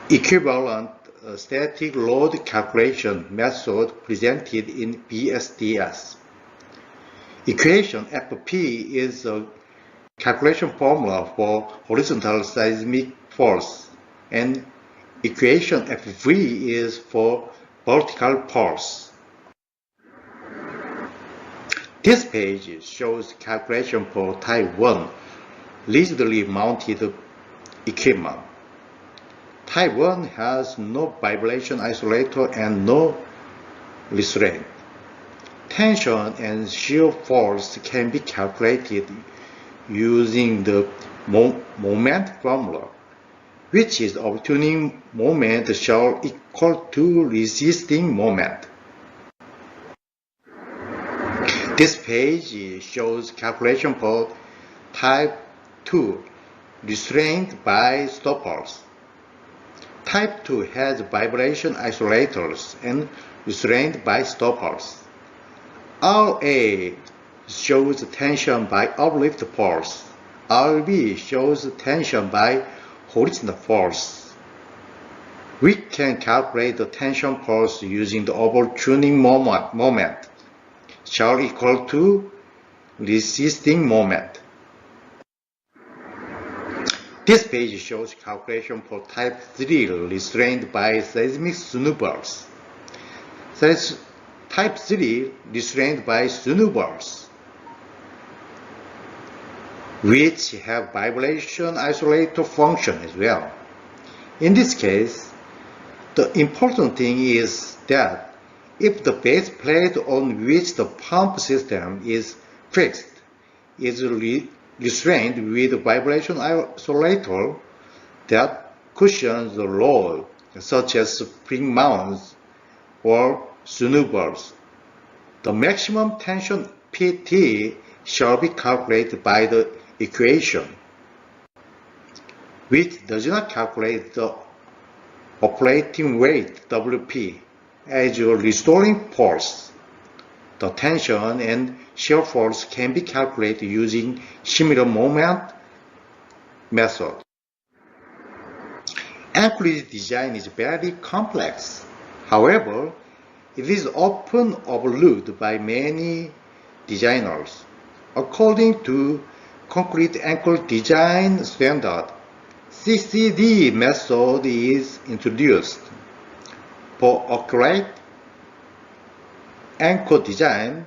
equivalent static load calculation method presented in BSDS. Equation FP is a calculation formula for horizontal seismic force, and equation FV is for vertical force. This page shows calculation for Type 1 rigidly mounted equipment. Type 1 has no vibration isolator and no restraint. Tension and shear force can be calculated using the moment formula, which is overtuning moment shall equal to resisting moment. This page shows calculation for Type 2, restrained by stoppers. Type 2 has vibration isolators and restrained by stoppers. RA shows tension by uplift force. RB shows tension by horizontal force. We can calculate the tension force using the overtuning moment shall equal to resisting moment. This page shows calculation for type 3 restrained by seismic snowballs. Type 3 restrained by snowballs, which have vibration isolator function as well. In this case, the important thing is that if the base plate on which the pump system is fixed is restrained with vibration isolator that cushions the load, such as spring mounts or snowballs, the maximum tension PT shall be calculated by the equation, which does not calculate the operating weight WP as a restoring force. The tension and shear force can be calculated using similar moment method. Anchorage design is very complex. However, it is often overlooked by many designers. According to concrete anchor design standard, 6CD method is introduced. For accurate anchor design,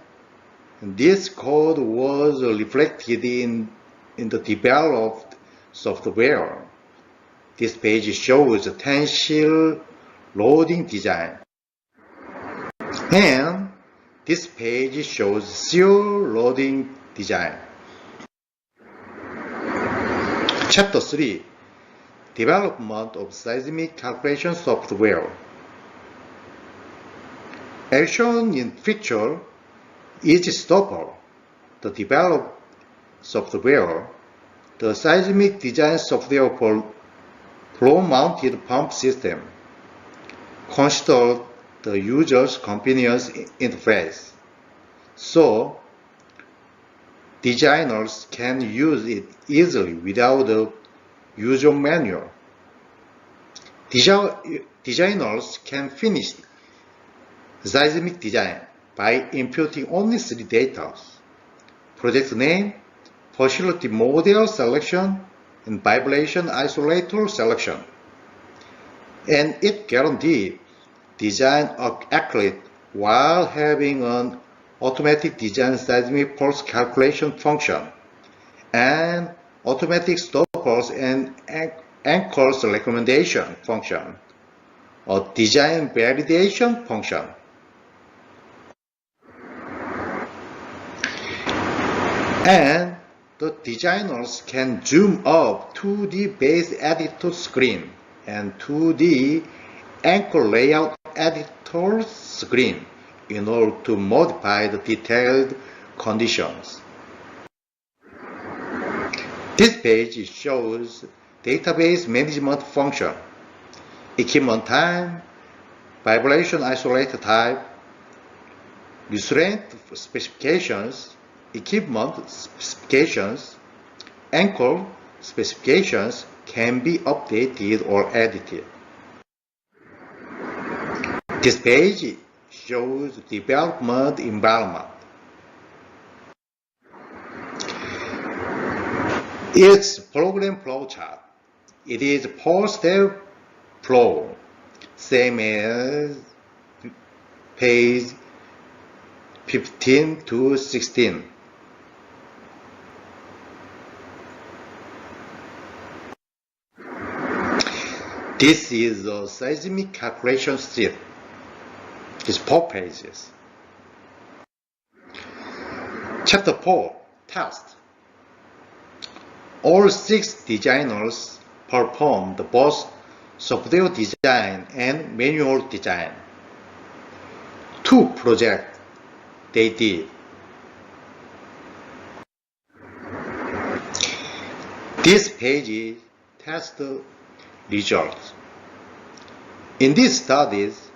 this code was reflected in the developed software. This page shows tensile loading design. And this page shows shear loading design. Chapter 3, Development of Seismic Calculation Software. As shown in picture, each stopper, the developed software, the seismic design software for floor-mounted pump system, consider the user's convenience interface, so designers can use it easily without the user manual. Designers can finish seismic design by inputting only 3 data: project name, facility model selection, and vibration isolator selection. And it guarantees design accurate while having an automatic design seismic pulse calculation function and automatic stoppers and anchors recommendation function, a design validation function. And the designers can zoom up 2D base editor screen and 2D anchor layout editor screen in order to modify the detailed conditions. This page shows database management function, equipment time, vibration isolator type, restraint specifications, equipment specifications, anchor specifications can be updated or edited. This page shows development environment. It's program flowchart. It is 4-step flow, same as page 15 to 16. This is a seismic calculation sheet. It's 4 pages. Chapter 4, Test. All 6 designers performed both software design and manual design. 2 projects they did. This page is test results. In these studies,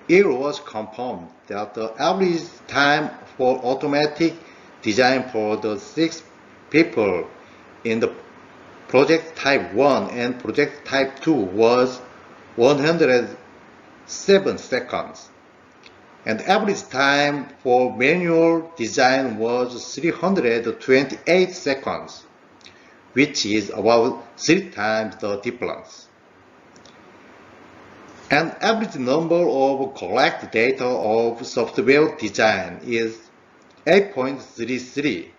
it was confirmed that the average time for automatic design for the 6 people in the project type 1 and project type 2 was 107 seconds, and average time for manual design was 328 seconds, which is about 3 times the difference. An average number of collected data of software design is 8.33,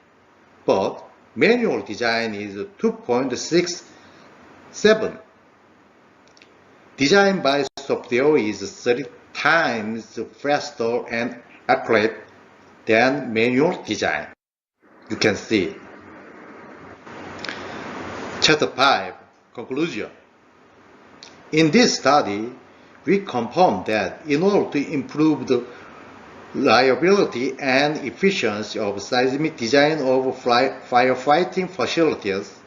but manual design is 2.67. Design by software is 30 times faster and accurate than manual design. You can see. Chapter 5, Conclusion. In this study, we confirmed that in order to improve the reliability and efficiency of seismic design of firefighting facilities,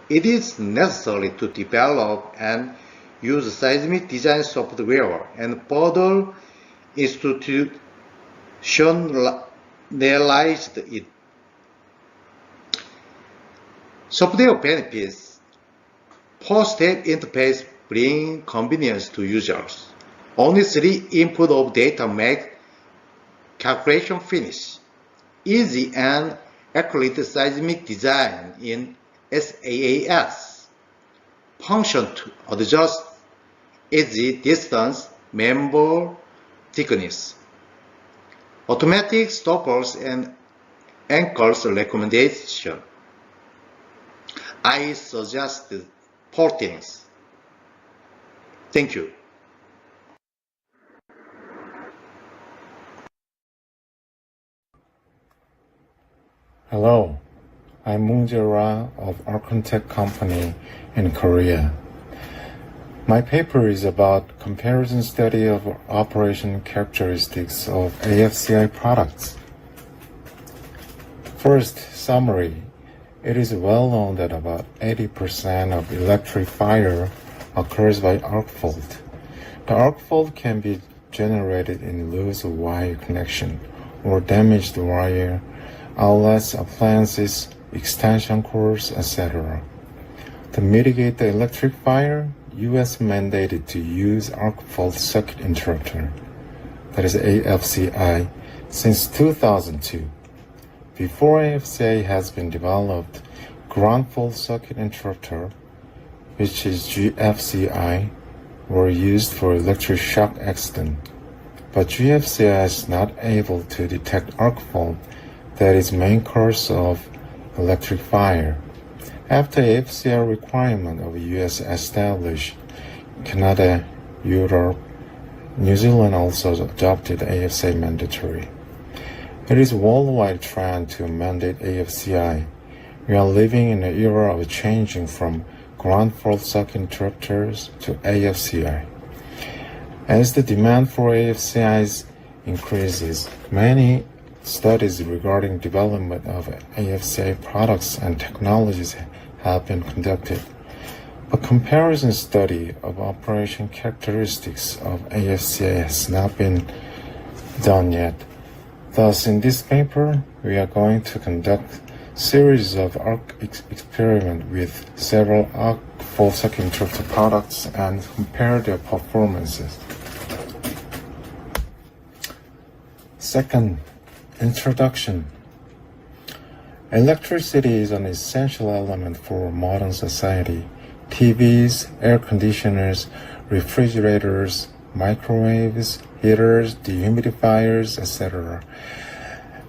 it is necessary to develop and use seismic design software and further institutionalize it. Software benefits. Four-step interface bring convenience to users. Only 3 input of data make calculation finish. Easy and accurate seismic design in SaaS. Function to adjust edge distance, member thickness. Automatic stoppers and anchors recommendation. I suggest 4 things. Thank you. Hello, I'm Moon Jae-ra of Architect Company in Korea. My paper is about comparison study of operation characteristics of AFCI products. First, summary. It is well known that about 80% of electric fire occurs by arc fault. The arc fault can be generated in loose wire connection or damaged wire, outlets, appliances, extension cords, etc. To mitigate the electric fire, U.S. mandated to use arc fault circuit interrupter, that is AFCI, since 2002. Before AFCI has been developed, ground fault circuit interrupter, which is GFCI, were used for electric shock accident. But GFCI is not able to detect arc fault, that is main cause of electric fire. After AFCI requirement of US established, Canada, Europe, New Zealand also adopted AFCI mandatory. It is a worldwide trend to mandate AFCI. We are living in an era of changing from ground fault circuit interrupters to AFCI. As the demand for AFCIs increases, many studies regarding development of AFCI products and technologies have been conducted. A comparison study of operation characteristics of AFCI has not been done yet. Thus, in this paper, we are going to conduct series of arc experiments with several arc fault circuit interrupter products and compare their performances. Second, introduction. Electricity is an essential element for modern society. TVs, air conditioners, refrigerators, microwaves, heaters, dehumidifiers, etc.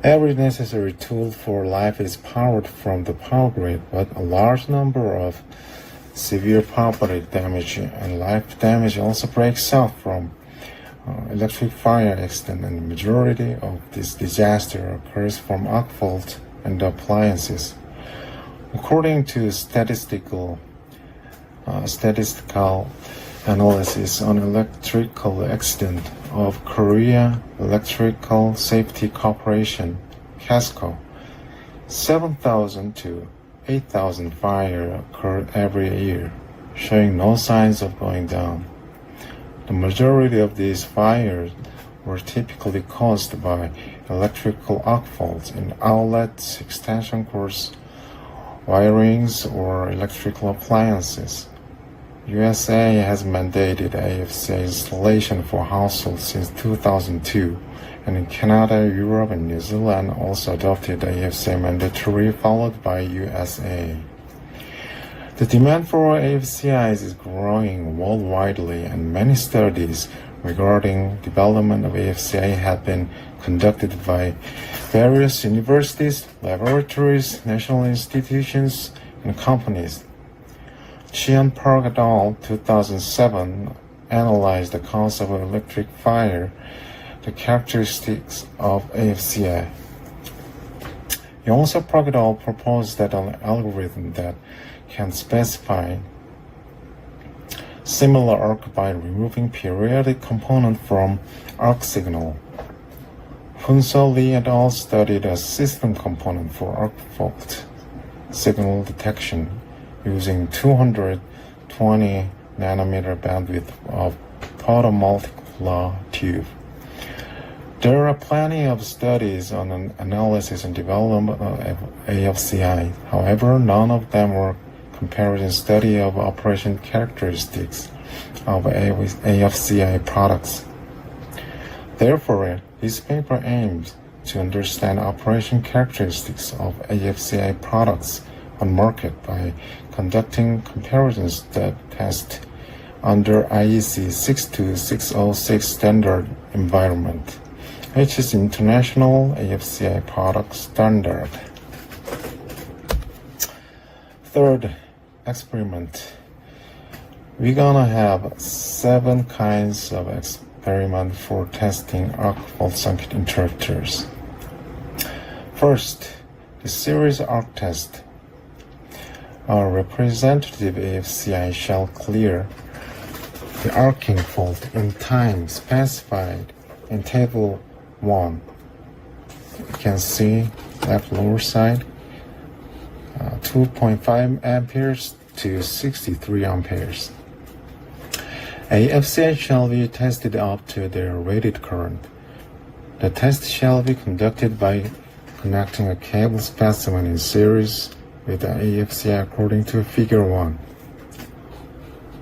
Every necessary tool for life is powered from the power grid, but a large number of severe property damage and life damage also breaks out from electric fire accident, and the majority of this disaster occurs from arc fault and appliances. According to statistical analysis on electrical accident of Korea Electrical Safety Corporation, KESCO, 7,000 to 8,000 fires occur every year, showing no signs of going down. The majority of these fires were typically caused by electrical arc faults in outlets, extension cords, wirings, or electrical appliances. USA has mandated AFCI installation for households since 2002, and in Canada, Europe, and New Zealand also adopted AFCI mandatory, followed by USA. The demand for AFCIs is growing worldwide, and many studies regarding development of AFCI have been conducted by various universities, laboratories, national institutions, and companies. Chian Park et al. 2007 analyzed the concept of electric fire, the characteristics of AFCI. Yongsa Park et al. Proposed that an algorithm that can specify similar arc by removing periodic component from arc signal. Hunseo Lee et al. Studied a system component for arc fault signal detection using 220 nanometer bandwidth of photomultiplier tube. There are plenty of studies on an analysis and development of AFCI. However, none of them were comparison study of operation characteristics of AFCI products. Therefore, this paper aims to understand operation characteristics of AFCI products on market by conducting comparisons that test under IICCC2022 standard environment, which is International AFCI Product Standard. Third experiment. We're gonna have 7 kinds of experiment for testing arc fault circuit interrupters. First, the series arc test. Our representative AFCI shall clear the arcing fault in time specified in table 1. You can see left lower side, 2.5 amperes to 63 amperes. AFCI shall be tested up to their rated current. The test shall be conducted by connecting a cable specimen in series with the AFCI according to figure 1.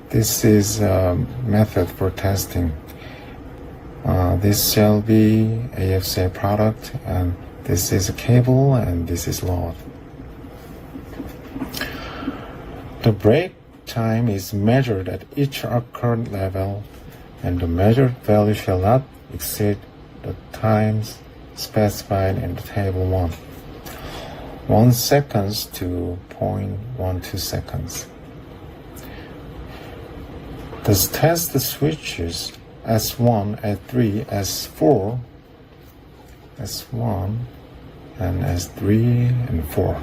This is a method for testing. This shall be AFCI product, and this is a cable, and this is load. The break time is measured at each arc current level, and the measured value shall not exceed the times specified in the table 1. 1 seconds to 0.12 seconds. The test switches S1, S3, S4, S1, and S3 and 4.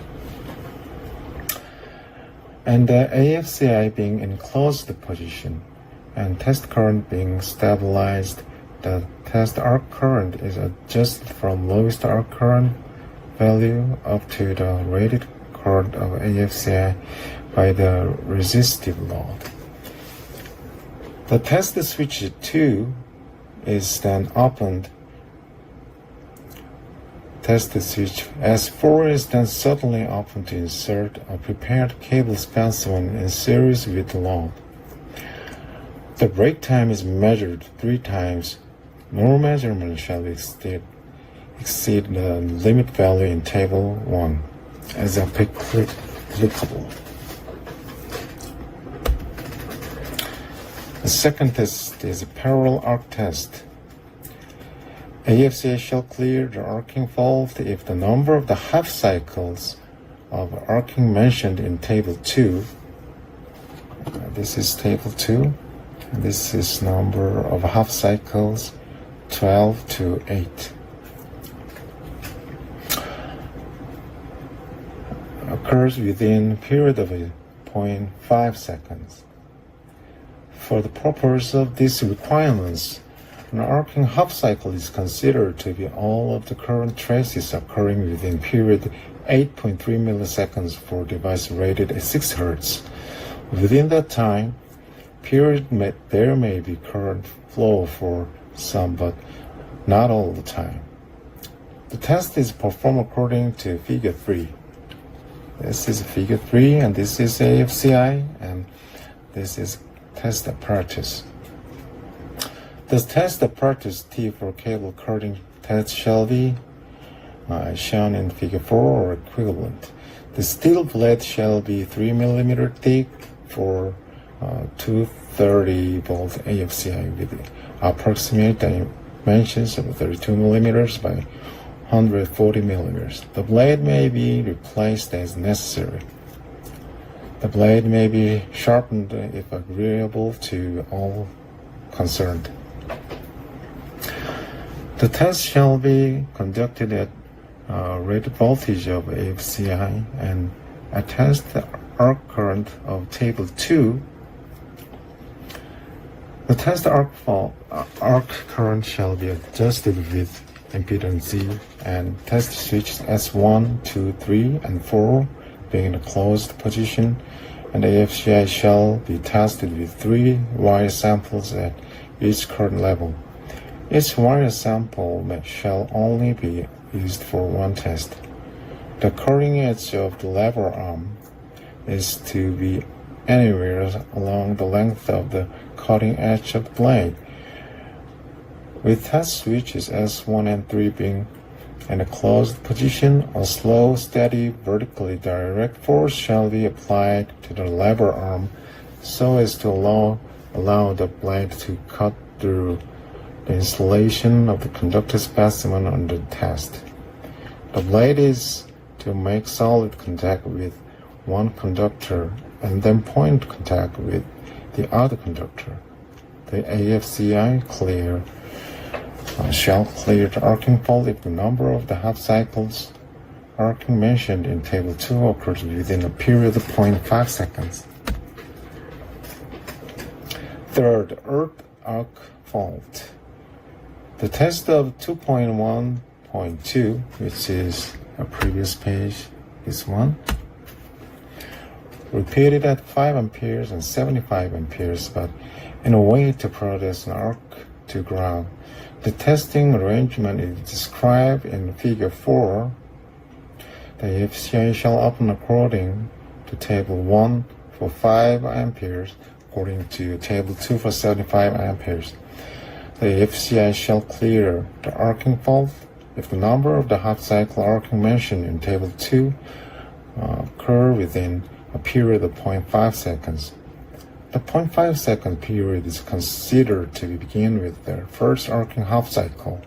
And the AFCI being in closed position and test current being stabilized, the test arc current is adjusted from lowest arc current value up to the rated current of AFCI by the resistive load. The test switch 2 is then opened. Test switch S4 is then suddenly opened to insert a prepared cable specimen in series with the load. The break time is measured 3 times. No measurement shall exceed the limit value in table 1 as applicable. The second test is a parallel arc test. AFCI shall clear the arcing fault if the number of the half cycles of arcing mentioned in table 2, this is table 2, and this is number of half cycles 12 to 8. Occurs within a period of 0.5 seconds. For the purpose of these requirements, an arcing half cycle is considered to be all of the current traces occurring within period 8.3 milliseconds for device rated at 6 Hz. Within that time period, there may be current flow for some, but not all the time. The test is performed according to figure 3. This is figure 3, and this is AFCI, and this is test apparatus. The test apparatus T for cable current test shall be shown in figure 4 or equivalent. The steel blade shall be 3 mm thick for 230 volt AFCI with approximate dimensions of 32 mm by 140 mm. The blade may be replaced as necessary. The blade may be sharpened if agreeable to all concerned. The test shall be conducted at rated voltage of AFCI and attest the arc current of table 2. The test arc current shall be adjusted with impedance Z and test switches S1, 2, 3, and 4 being in a closed position, and AFCI shall be tested with 3 wire samples at each current level. Each wire sample shall only be used for one test. The cutting edge of the lever arm is to be anywhere along the length of the cutting edge of the blade. With test switches S1 and 3 being in a closed position, a slow, steady, vertically direct force shall be applied to the lever arm so as to allow the blade to cut through the insulation of the conductor specimen under test. The blade is to make solid contact with one conductor and then point contact with the other conductor. The AFCI shall clear the arcing fault if the number of the half cycles arcing mentioned in table 2 occurs within a period of 0.5 seconds. Third, earth arc fault. The test of 2.1.2, which is a previous page, this one, repeated at 5 amperes and 75 amperes, but in a way to produce an arc to ground. The testing arrangement is described in figure 4. The AFCI shall open according to table 1 for 5 amperes, according to table 2 for 75 amperes. The AFCI shall clear the arcing fault if the number of the half cycle arcing mentioned in table 2 occur within a period of 0.5 seconds. The 0.5 second period is considered to begin with the first arcing half cycle.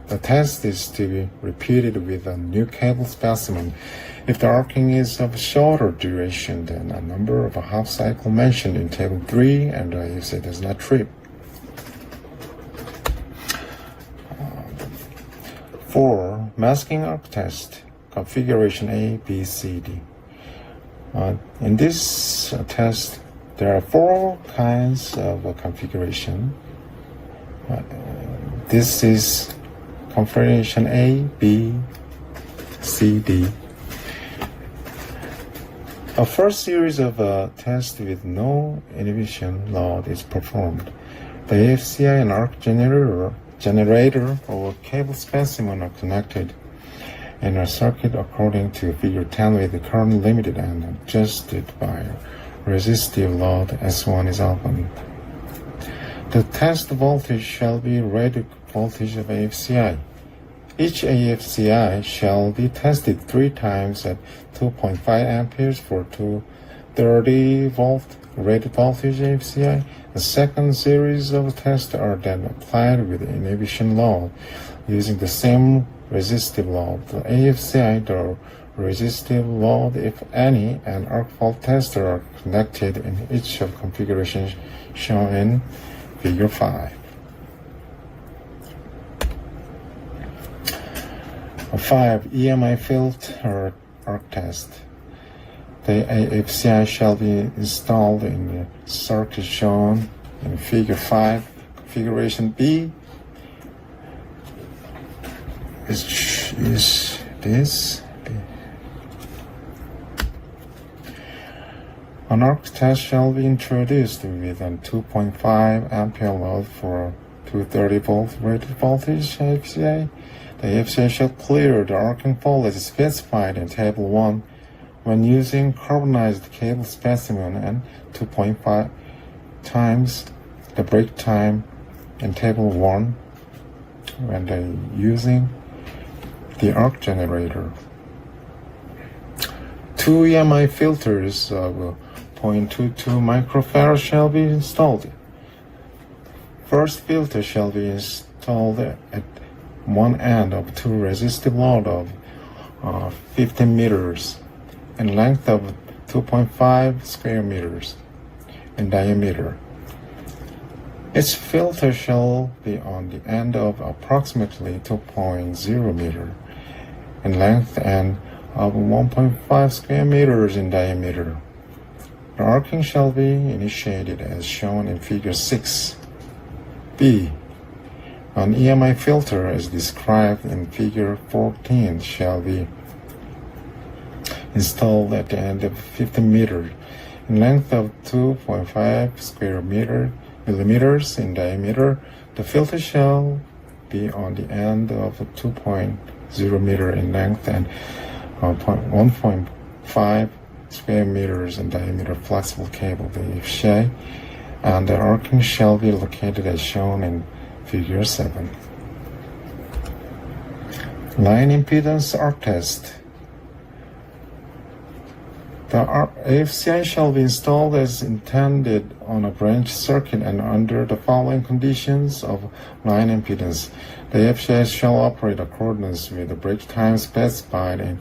The test is to be repeated with a new cable specimen. If the arcing is of shorter duration than a number of a half cycle mentioned in table 3 and the AFCI does not trip. 4. Masking arc test, configuration A, B, C, D. In this test, there are 4 kinds of configuration. This is configuration A, B, C, D. A first series of tests with no inhibition load is performed. The AFCI and arc generator or cable specimen are connected in a circuit according to figure 10 with the current limited and adjusted by resistive load S1 is open. The test voltage shall be rated voltage of AFCI. Each AFCI shall be tested 3 times at 2.5 amperes for 230 volt rated voltage AFCI. The second series of tests are then applied with inhibition load using the same resistive load. The AFCI, the resistive load, if any, and arc fault tester are connected in each of configurations shown in figure 5. 5. EMI filter arc test. The AFCI shall be installed in the circuit shown in figure 5. Configuration B is this. An arc test shall be introduced with a 2.5 ampere load for 230 volt rated voltage AFCI. The AFCI shall clear the arcing fault as specified in table 1 when using carbonized cable specimen and 2.5 times the break time in table 1 when they're using the arc generator. Two EMI filters of 0.22 microfarad shall be installed. First filter shall be installed at one end of two resistive rod of 15 meters in length of 2.5 square meters in diameter. Its filter shall be on the end of approximately 2.0 meter in length and of 1.5 square meters in diameter. The arcing shall be initiated as shown in figure 6. B. An EMI filter as described in figure 14 shall be installed at the end of 15 meters in length of 2.5 square millimeters in diameter. The filter shall be on the end of 2.0 meter in length and 1.5 square meters in diameter flexible cable VFJ, and the arcing shall be located as shown in figure 7. Line impedance arc test. The AFCI shall be installed as intended on a branch circuit and under the following conditions of line impedance. The AFCI shall operate accordance with the break time specified in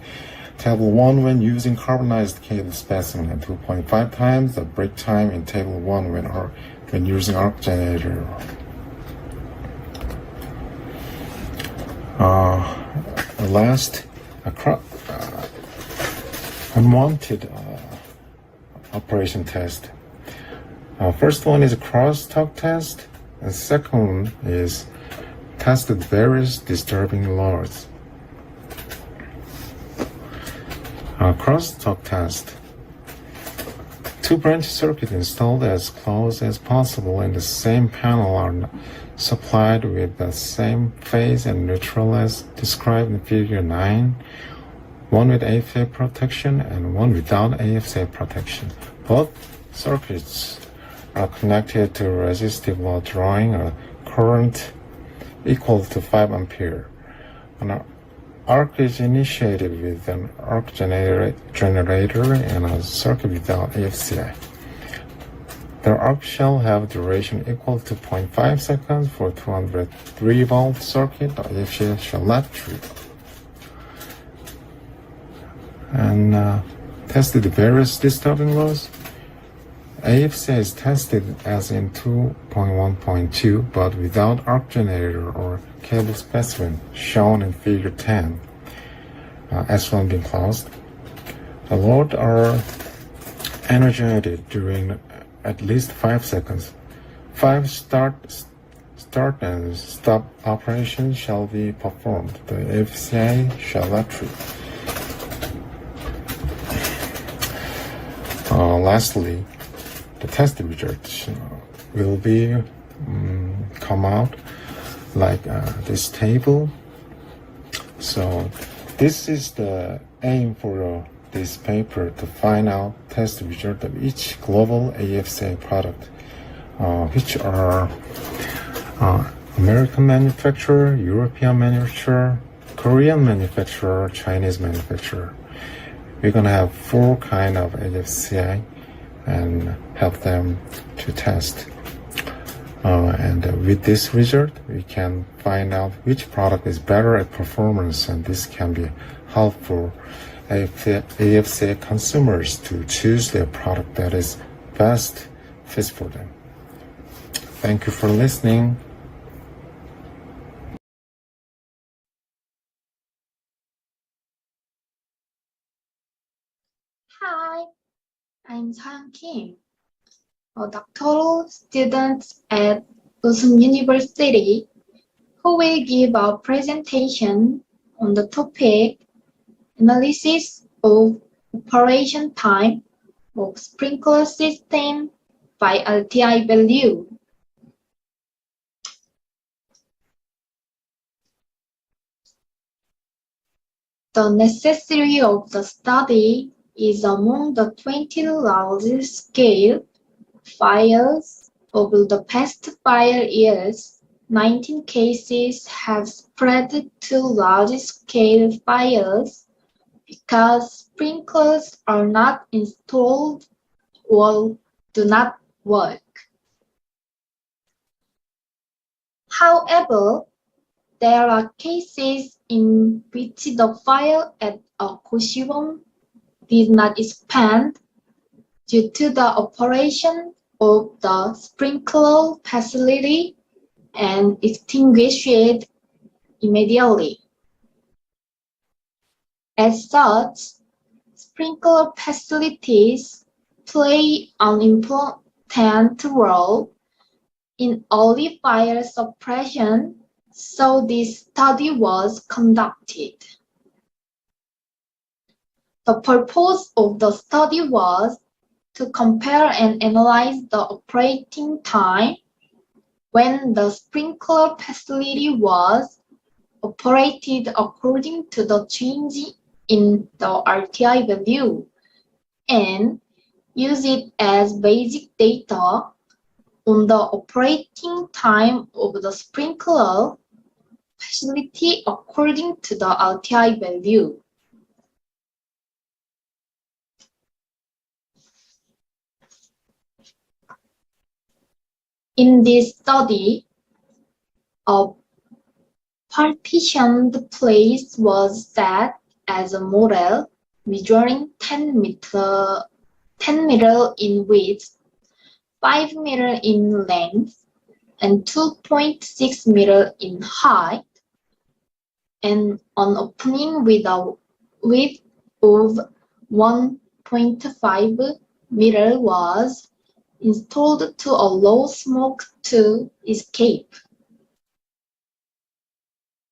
Table 1 when using carbonized cable specimen and 2.5 times the break time in Table 1 when using arc generator. Last, unwanted operation test. First one is a crosstalk test, and second one is tested various disturbing loads. Crosstalk test. Two branch circuits installed as close as possible in the same panel are supplied with the same phase and neutral as described in figure 9, one with AFA protection and one without AFA protection. Both circuits are connected to a resistive load drawing a current equal to 5 ampere. An arc is initiated with an arc generator and a circuit without AFCI. The arc shall have duration equal to 0.5 seconds for 203 volt circuit. The AFCI shall not trip. And tested various disturbing loads. AFCI is tested as in 2.1.2 but without arc generator or cable specimen shown in figure 10. S1 being closed. The loads are energized during at least 5 seconds. 5 start and stop operations shall be performed. The AFCI shall not trip. Lastly, the test results will be come out like this table. So this is the aim for this paper to find out test result of each global AFCA product, which are American manufacturer, European manufacturer, Korean manufacturer, Chinese manufacturer. We're gonna have 4 kind of AFCI and help them to test. And with this result, we can find out which product is better at performance, and this can be helpful AFCA consumers to choose their product that is best fits for them. Thank you for listening. Hi, I'm Sang Kim, a doctoral student at Usum University, who will give a presentation on the topic analysis of operation time of sprinkler system by LTI value. The necessity of the study is among the 20 large-scale fires over the past 5 years. 19 cases have spread to large-scale fires because sprinklers are not installed or do not work. However, there are cases in which the fire at a Koshibon did not expand due to the operation of the sprinkler facility and extinguished immediately. As such, sprinkler facilities play an important role in early fire suppression, so this study was conducted. The purpose of the study was to compare and analyze the operating time when the sprinkler facility was operated according to the change in the RTI value and use it as basic data on the operating time of the sprinkler facility according to the RTI value. In this study, a partitioned place was set as a model measuring 10 meter in width, 5 meter in length, and 2.6 meter in height, and an opening with a width of 1.5 meter was installed to allow smoke to escape.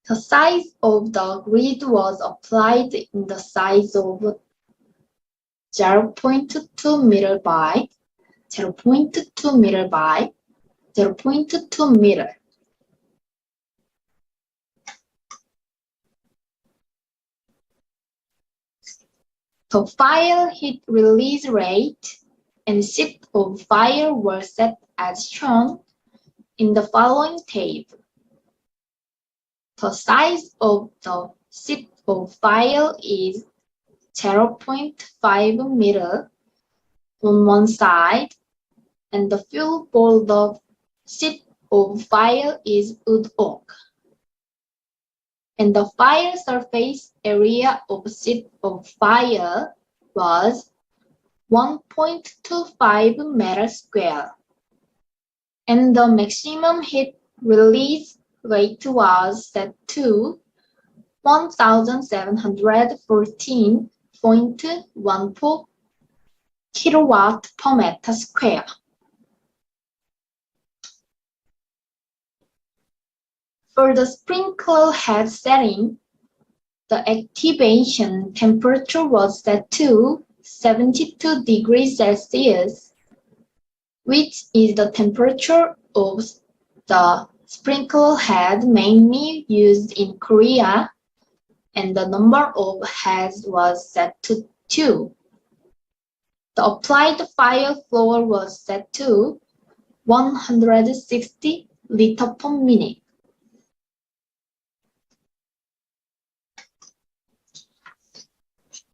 The size of the grid was applied in the size of 0.2 meter by 0.2 meter by 0.2 meter. The fire heat release rate and shift of fire were set as shown in the following table. The size of the shift of fire is 0.5 meter on one side, and the fuel for the shift of fire is wood oak. And the fire surface area of shift of fire was 1.25 meters square, and the maximum heat release rate was set to 1,714.14 kilowatt per meter square. For the sprinkler head setting, the activation temperature was set to 72 degrees Celsius, which is the temperature of the sprinkler head mainly used in Korea, and the number of heads was set to 2. The applied fire flow was set to 160 liters per minute.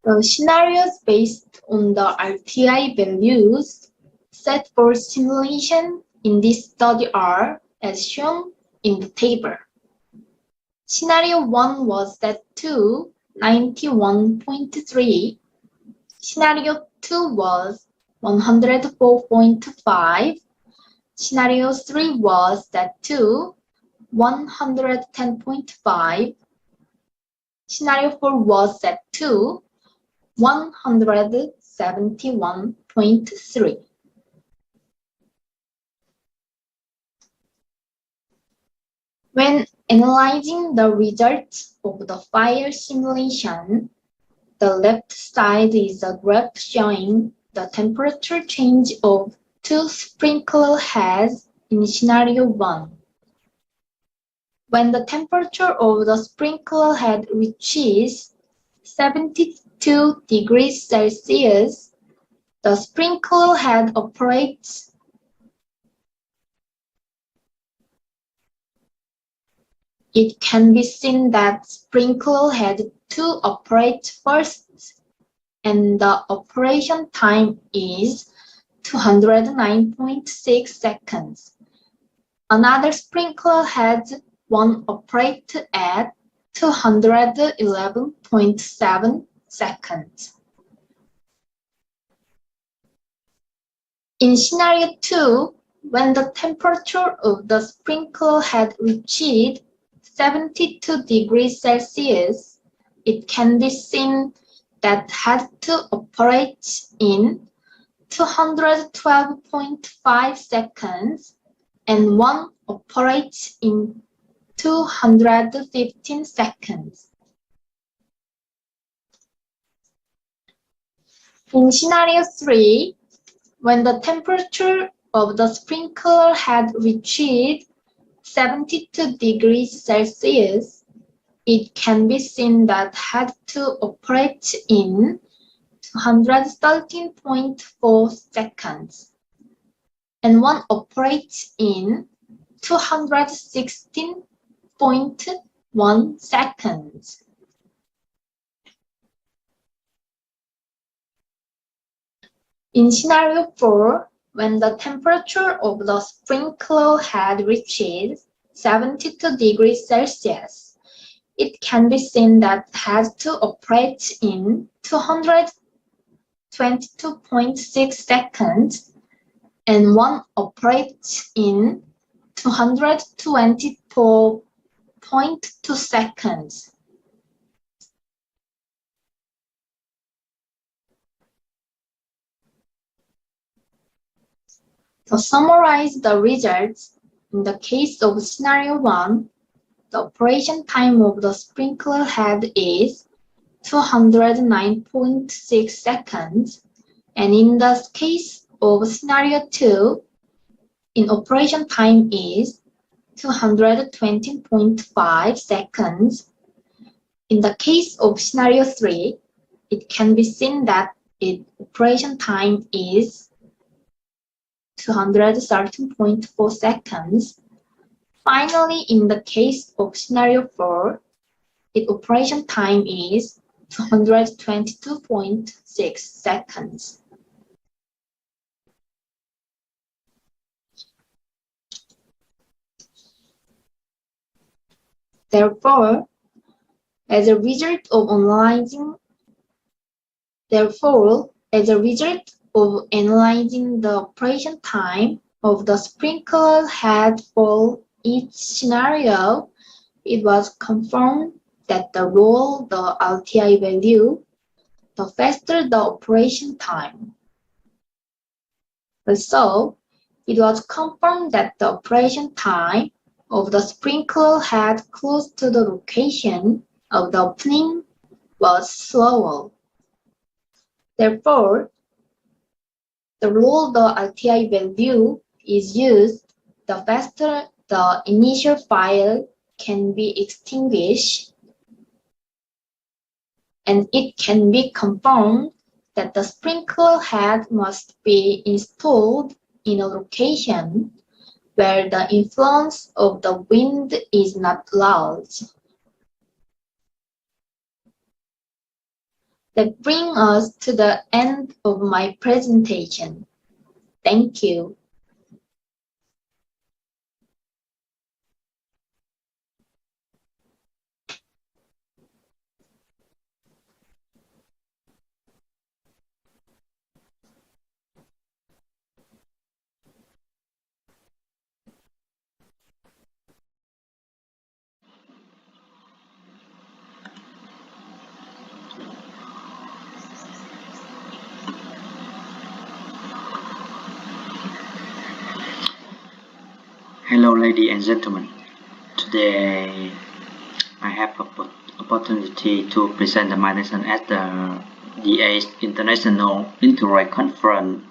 The scenarios based on the RTI values set for simulation in this study are as shown in the table. Scenario 1 was set to 91.3. Scenario 2 was 104.5. Scenario 3 was set to 110.5. Scenario 4 was set to 171.3. When analyzing the results of the fire simulation, the left side is a graph showing the temperature change of 2 sprinkler heads in scenario 1. When the temperature of the sprinkler head reaches 72 degrees Celsius, the sprinkler head operates. It can be seen that sprinkler head to operate first, and the operation time is 209.6 seconds. Another sprinkler head one operate at 211.7 seconds. In scenario 2, when the temperature of the sprinkler had reached 72 degrees Celsius, it can be seen that had to operate in 212.5 seconds and one operates in 215 seconds. In scenario 3, when the temperature of the sprinkler had reached 72 degrees Celsius, it can be seen that had to operate in 213.4 seconds, and one operates in 216.1 seconds. In scenario 4, when the temperature of the sprinkler had reached 72 degrees Celsius, it can be seen that it has to operate in 222.6 seconds and one operates in 224.2 seconds. To summarize the results, in the case of scenario 1, the operation time of the sprinkler head is 209.6 seconds, and in the case of scenario 2, in operation time is 220.5 seconds. In the case of scenario 3, it can be seen that its operation time is 213.4 seconds. Finally, in the case of scenario 4, its operation time is 222.6 seconds. Therefore, as a result of analyzing the operation time of the sprinkler head for each scenario, it was confirmed that the lower the LTI value, the faster the operation time. Also, it was confirmed that the operation time of the sprinkler head close to the location of the opening was slower. Therefore, the lower the LTI value is used, the faster the initial fire can be extinguished, and it can be confirmed that the sprinkler head must be installed in a location where the influence of the wind is not large. That brings us to the end of my presentation. Thank you. Hello, ladies and gentlemen. Today, I have an opportunity to present my lesson at the 8th International Internet Conference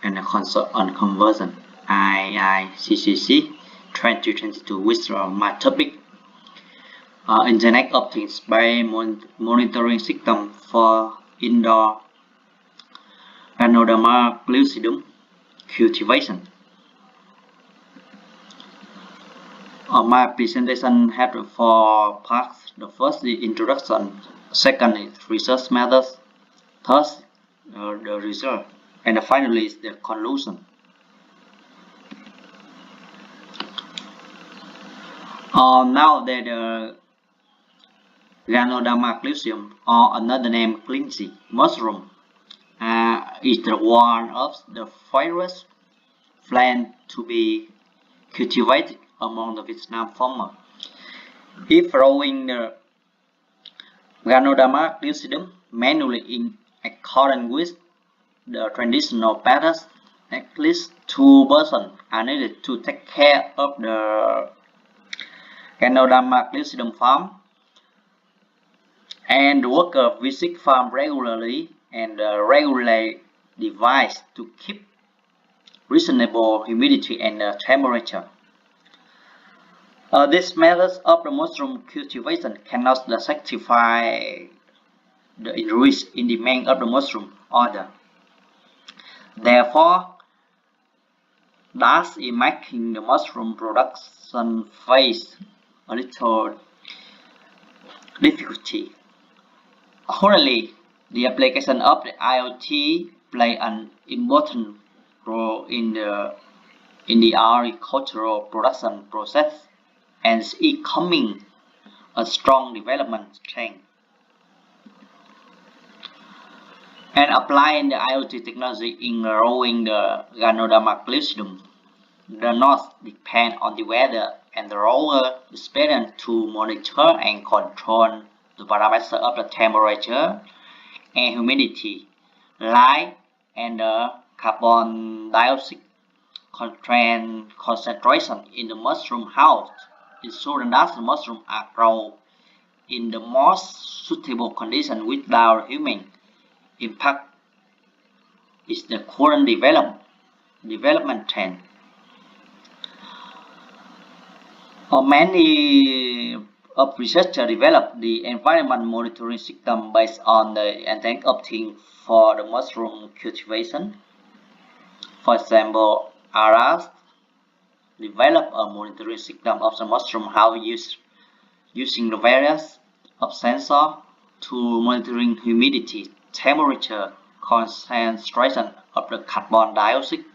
and a concert on conversion, IICCC2022, with my topic, Internet of Things by Monitoring System for Indoor Panorama Lucidum Cultivation. My presentation had 4 parts. The first is introduction, second is research methods, third the result, and finally is the conclusion. Now that the Ganoderma clusium, or another name Clincy mushroom, is the one of the first plant to be cultivated among the Vietnam farmer. If growing the Ganoderma clusium manually in accordance with the traditional patterns, at least 2 persons are needed to take care of the Ganoderma clusium farm, and the worker visit farm regularly and regulate device to keep reasonable humidity and temperature. These methods of the mushroom cultivation cannot satisfy the increase in demand of the mushroom order. Therefore, thus in making the mushroom production face a little difficulty. Currently, the application of the IoT play an important role in the agricultural production process and is becoming a strong development trend. And applying the IoT technology in growing the Ganoderma clusium does not depend on the weather, and the grower is better to monitor and control the parameters of the temperature and humidity, light, and the carbon dioxide concentration in the mushroom house, ensuring that the mushrooms are grown in the most suitable conditions without human impact. Is the current development trend. Many of researchers developed the environment monitoring system based on the Internet of Things for the mushroom cultivation. For example, ARAS developed a monitoring system of the mushroom house using the various of sensors to monitoring humidity, temperature, concentration of the carbon dioxide,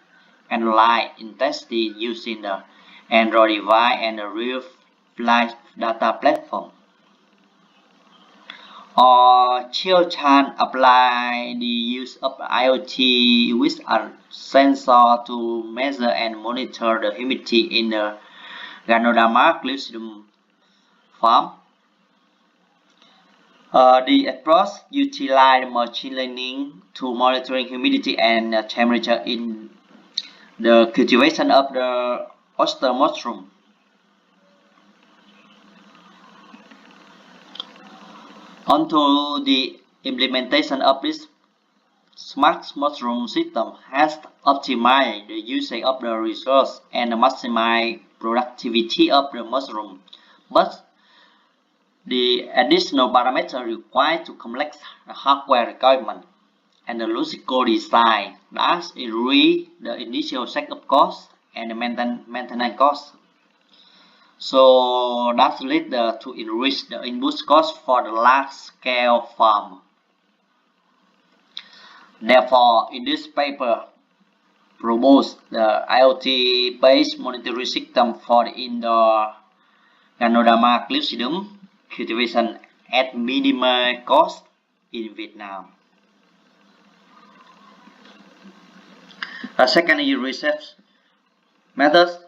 and light intensity using the Android device and the real-life data platform. Children apply the use of IoT with a sensor to measure and monitor the humidity in the Ganoderma clusium farm. The approach utilizes machine learning to monitoring humidity and temperature in the cultivation of the oyster mushroom. Until the implementation of this smart mushroom system has optimized the usage of the resource and maximized productivity of the mushroom, but the additional parameters required to complex hardware requirement and the logical design thus increase the initial setup cost and the maintenance cost. So that leads to increase the input cost for the large-scale farm. Therefore, in this paper, proposed the IoT-based monitoring system for the indoor Ganoderma clusium cultivation at minimal cost in Vietnam. Secondly, research methods.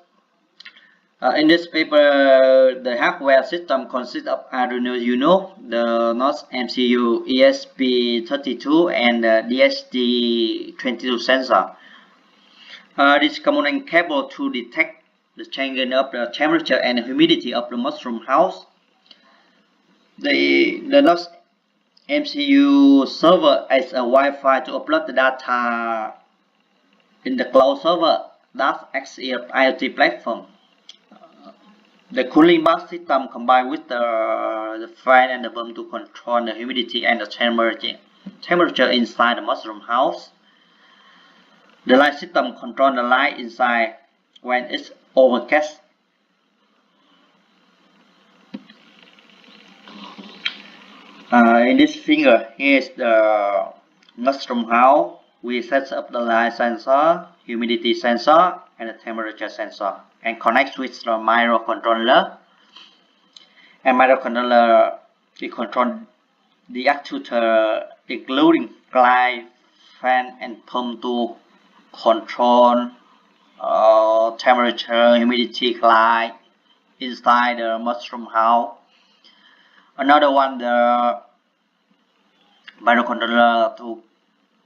In this paper, the hardware system consists of Arduino Uno, the NOS MCU ESP32, and the DHT22 sensor. This component capable to detect the changing of the temperature and humidity of the mushroom house. The NOS MCU server as a Wi-Fi to upload the data in the cloud server that acts as an IoT platform. The cooling box system combined with the fan and the boom to control the humidity and the temperature inside the mushroom house. The light system controls the light inside when it's overcast. In this figure, here is the mushroom house. We set up the light sensor, humidity sensor, and the temperature sensor, and connect with the microcontroller. And microcontroller will control the actuator, including glide, fan, and pump to control temperature, humidity, glide inside the mushroom house. Another one, the microcontroller to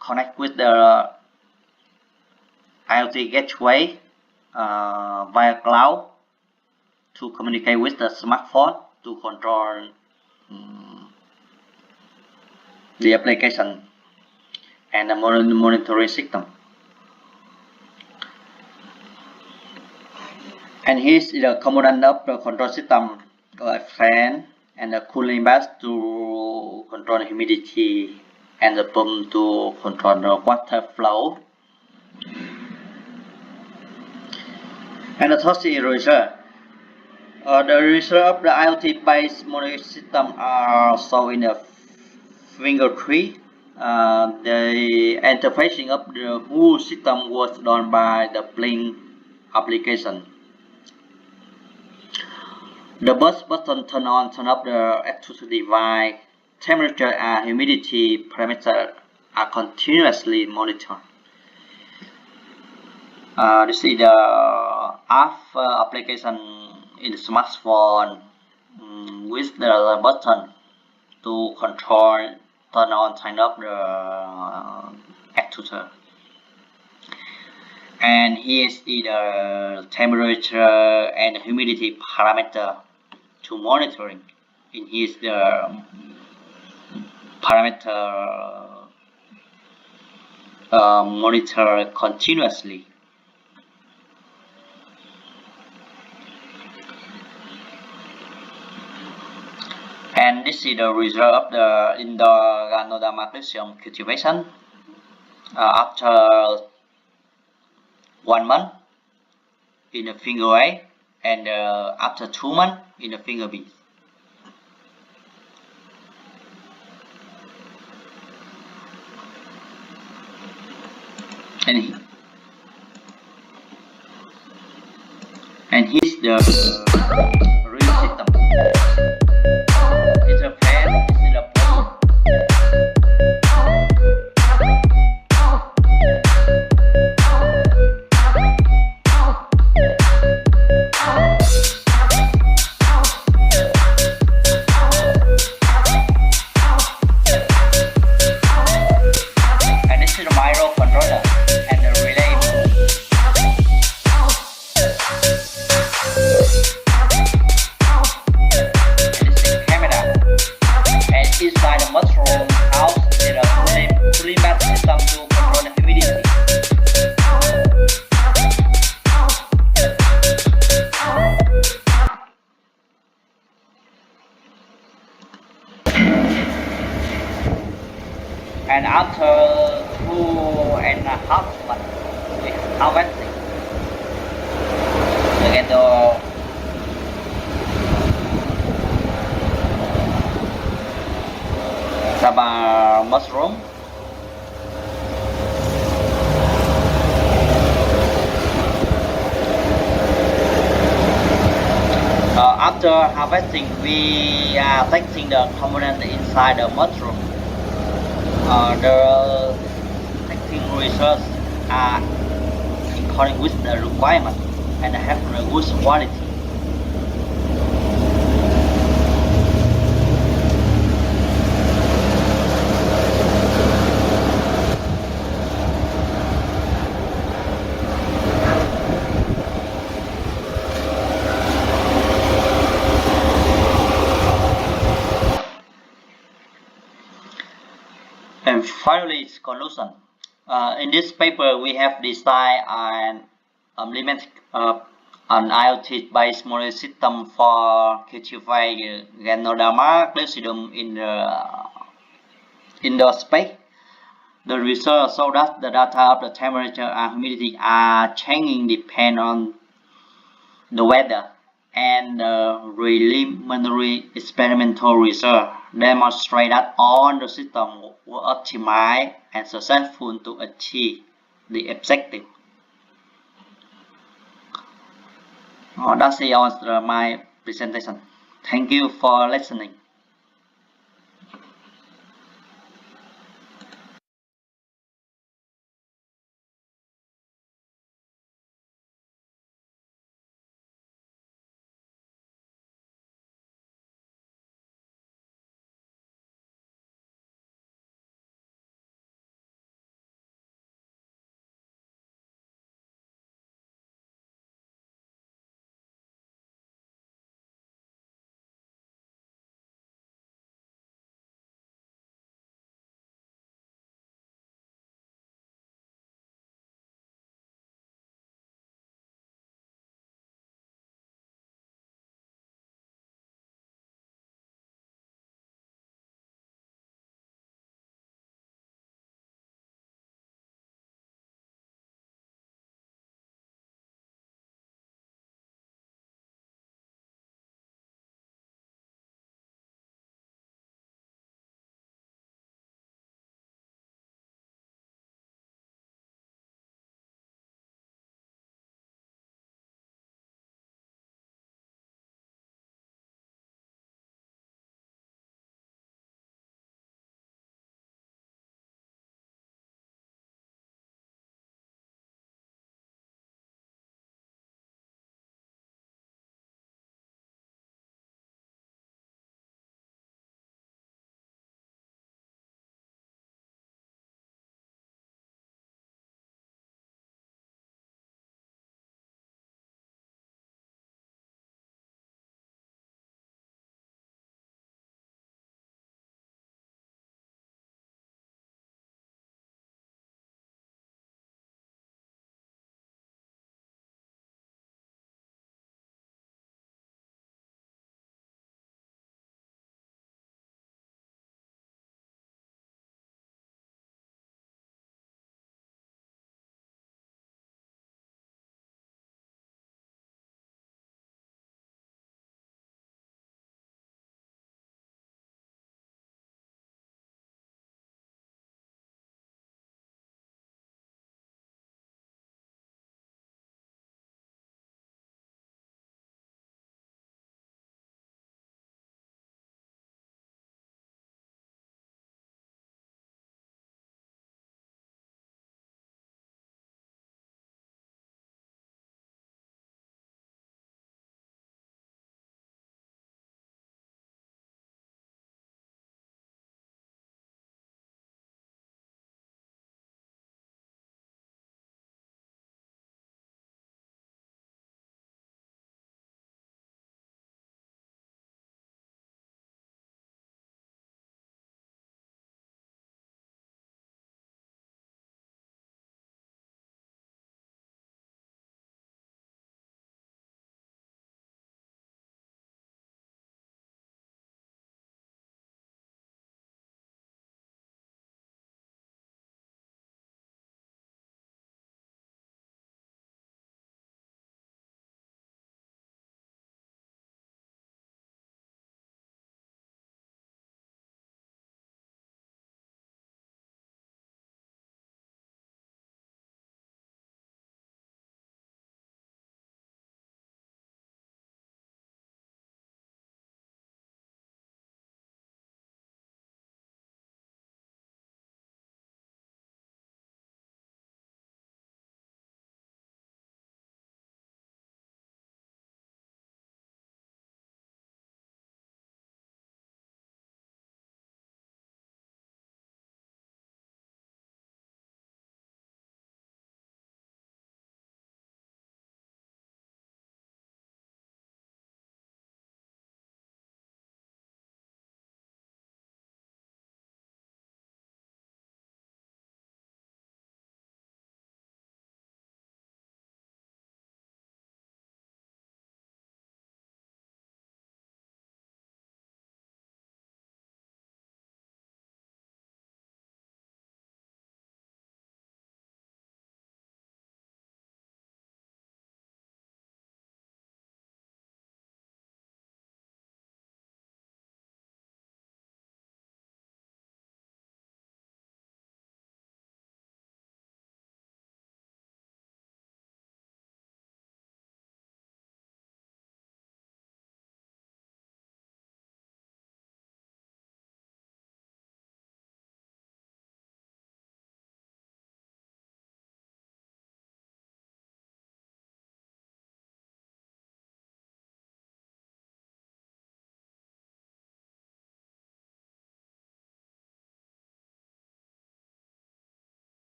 connect with the IoT gateway via cloud to communicate with the smartphone to control the application and the monitoring system. And here is the component of the control system, a fan and a cooling bath to control humidity, and the pump to control the water flow. And the third is research. The research of the IoT-based monitoring system are shown in the figure 3. The interfacing of the whole system was done by the Blink application. The bus button turn on, turn off the actuator device. Temperature and humidity parameters are continuously monitored. This is the app application in the smartphone with the button to control, turn on, turn off the actuator. And here is the temperature and humidity parameter to monitoring. And here is the parameter monitor continuously. And this is the result of the indoor Ganoderma magnesium cultivation after 1 month in the finger A, and after 2 months in the finger B. And here's the real system. It's a fan, it's a pump. And this is the microcontroller and the relay. Inside the mushroom house is a cooling bath system to control the humidity. And after 2.5 months, we harvesting together. Saba mushroom. After harvesting, we are taking the component inside the mushroom. The testing results are according with the requirement and have a good quality. And finally, its conclusion. In this paper, we have designed and implemented an IoT-based monitoring system for cultivating Ganoderma glucidum in the indoor space. The research showed that the data of the temperature and humidity are changing depending on the weather, and preliminary experimental research demonstrate that all the systems were optimized and successful to achieve the objective. That's it on my presentation. Thank you for listening.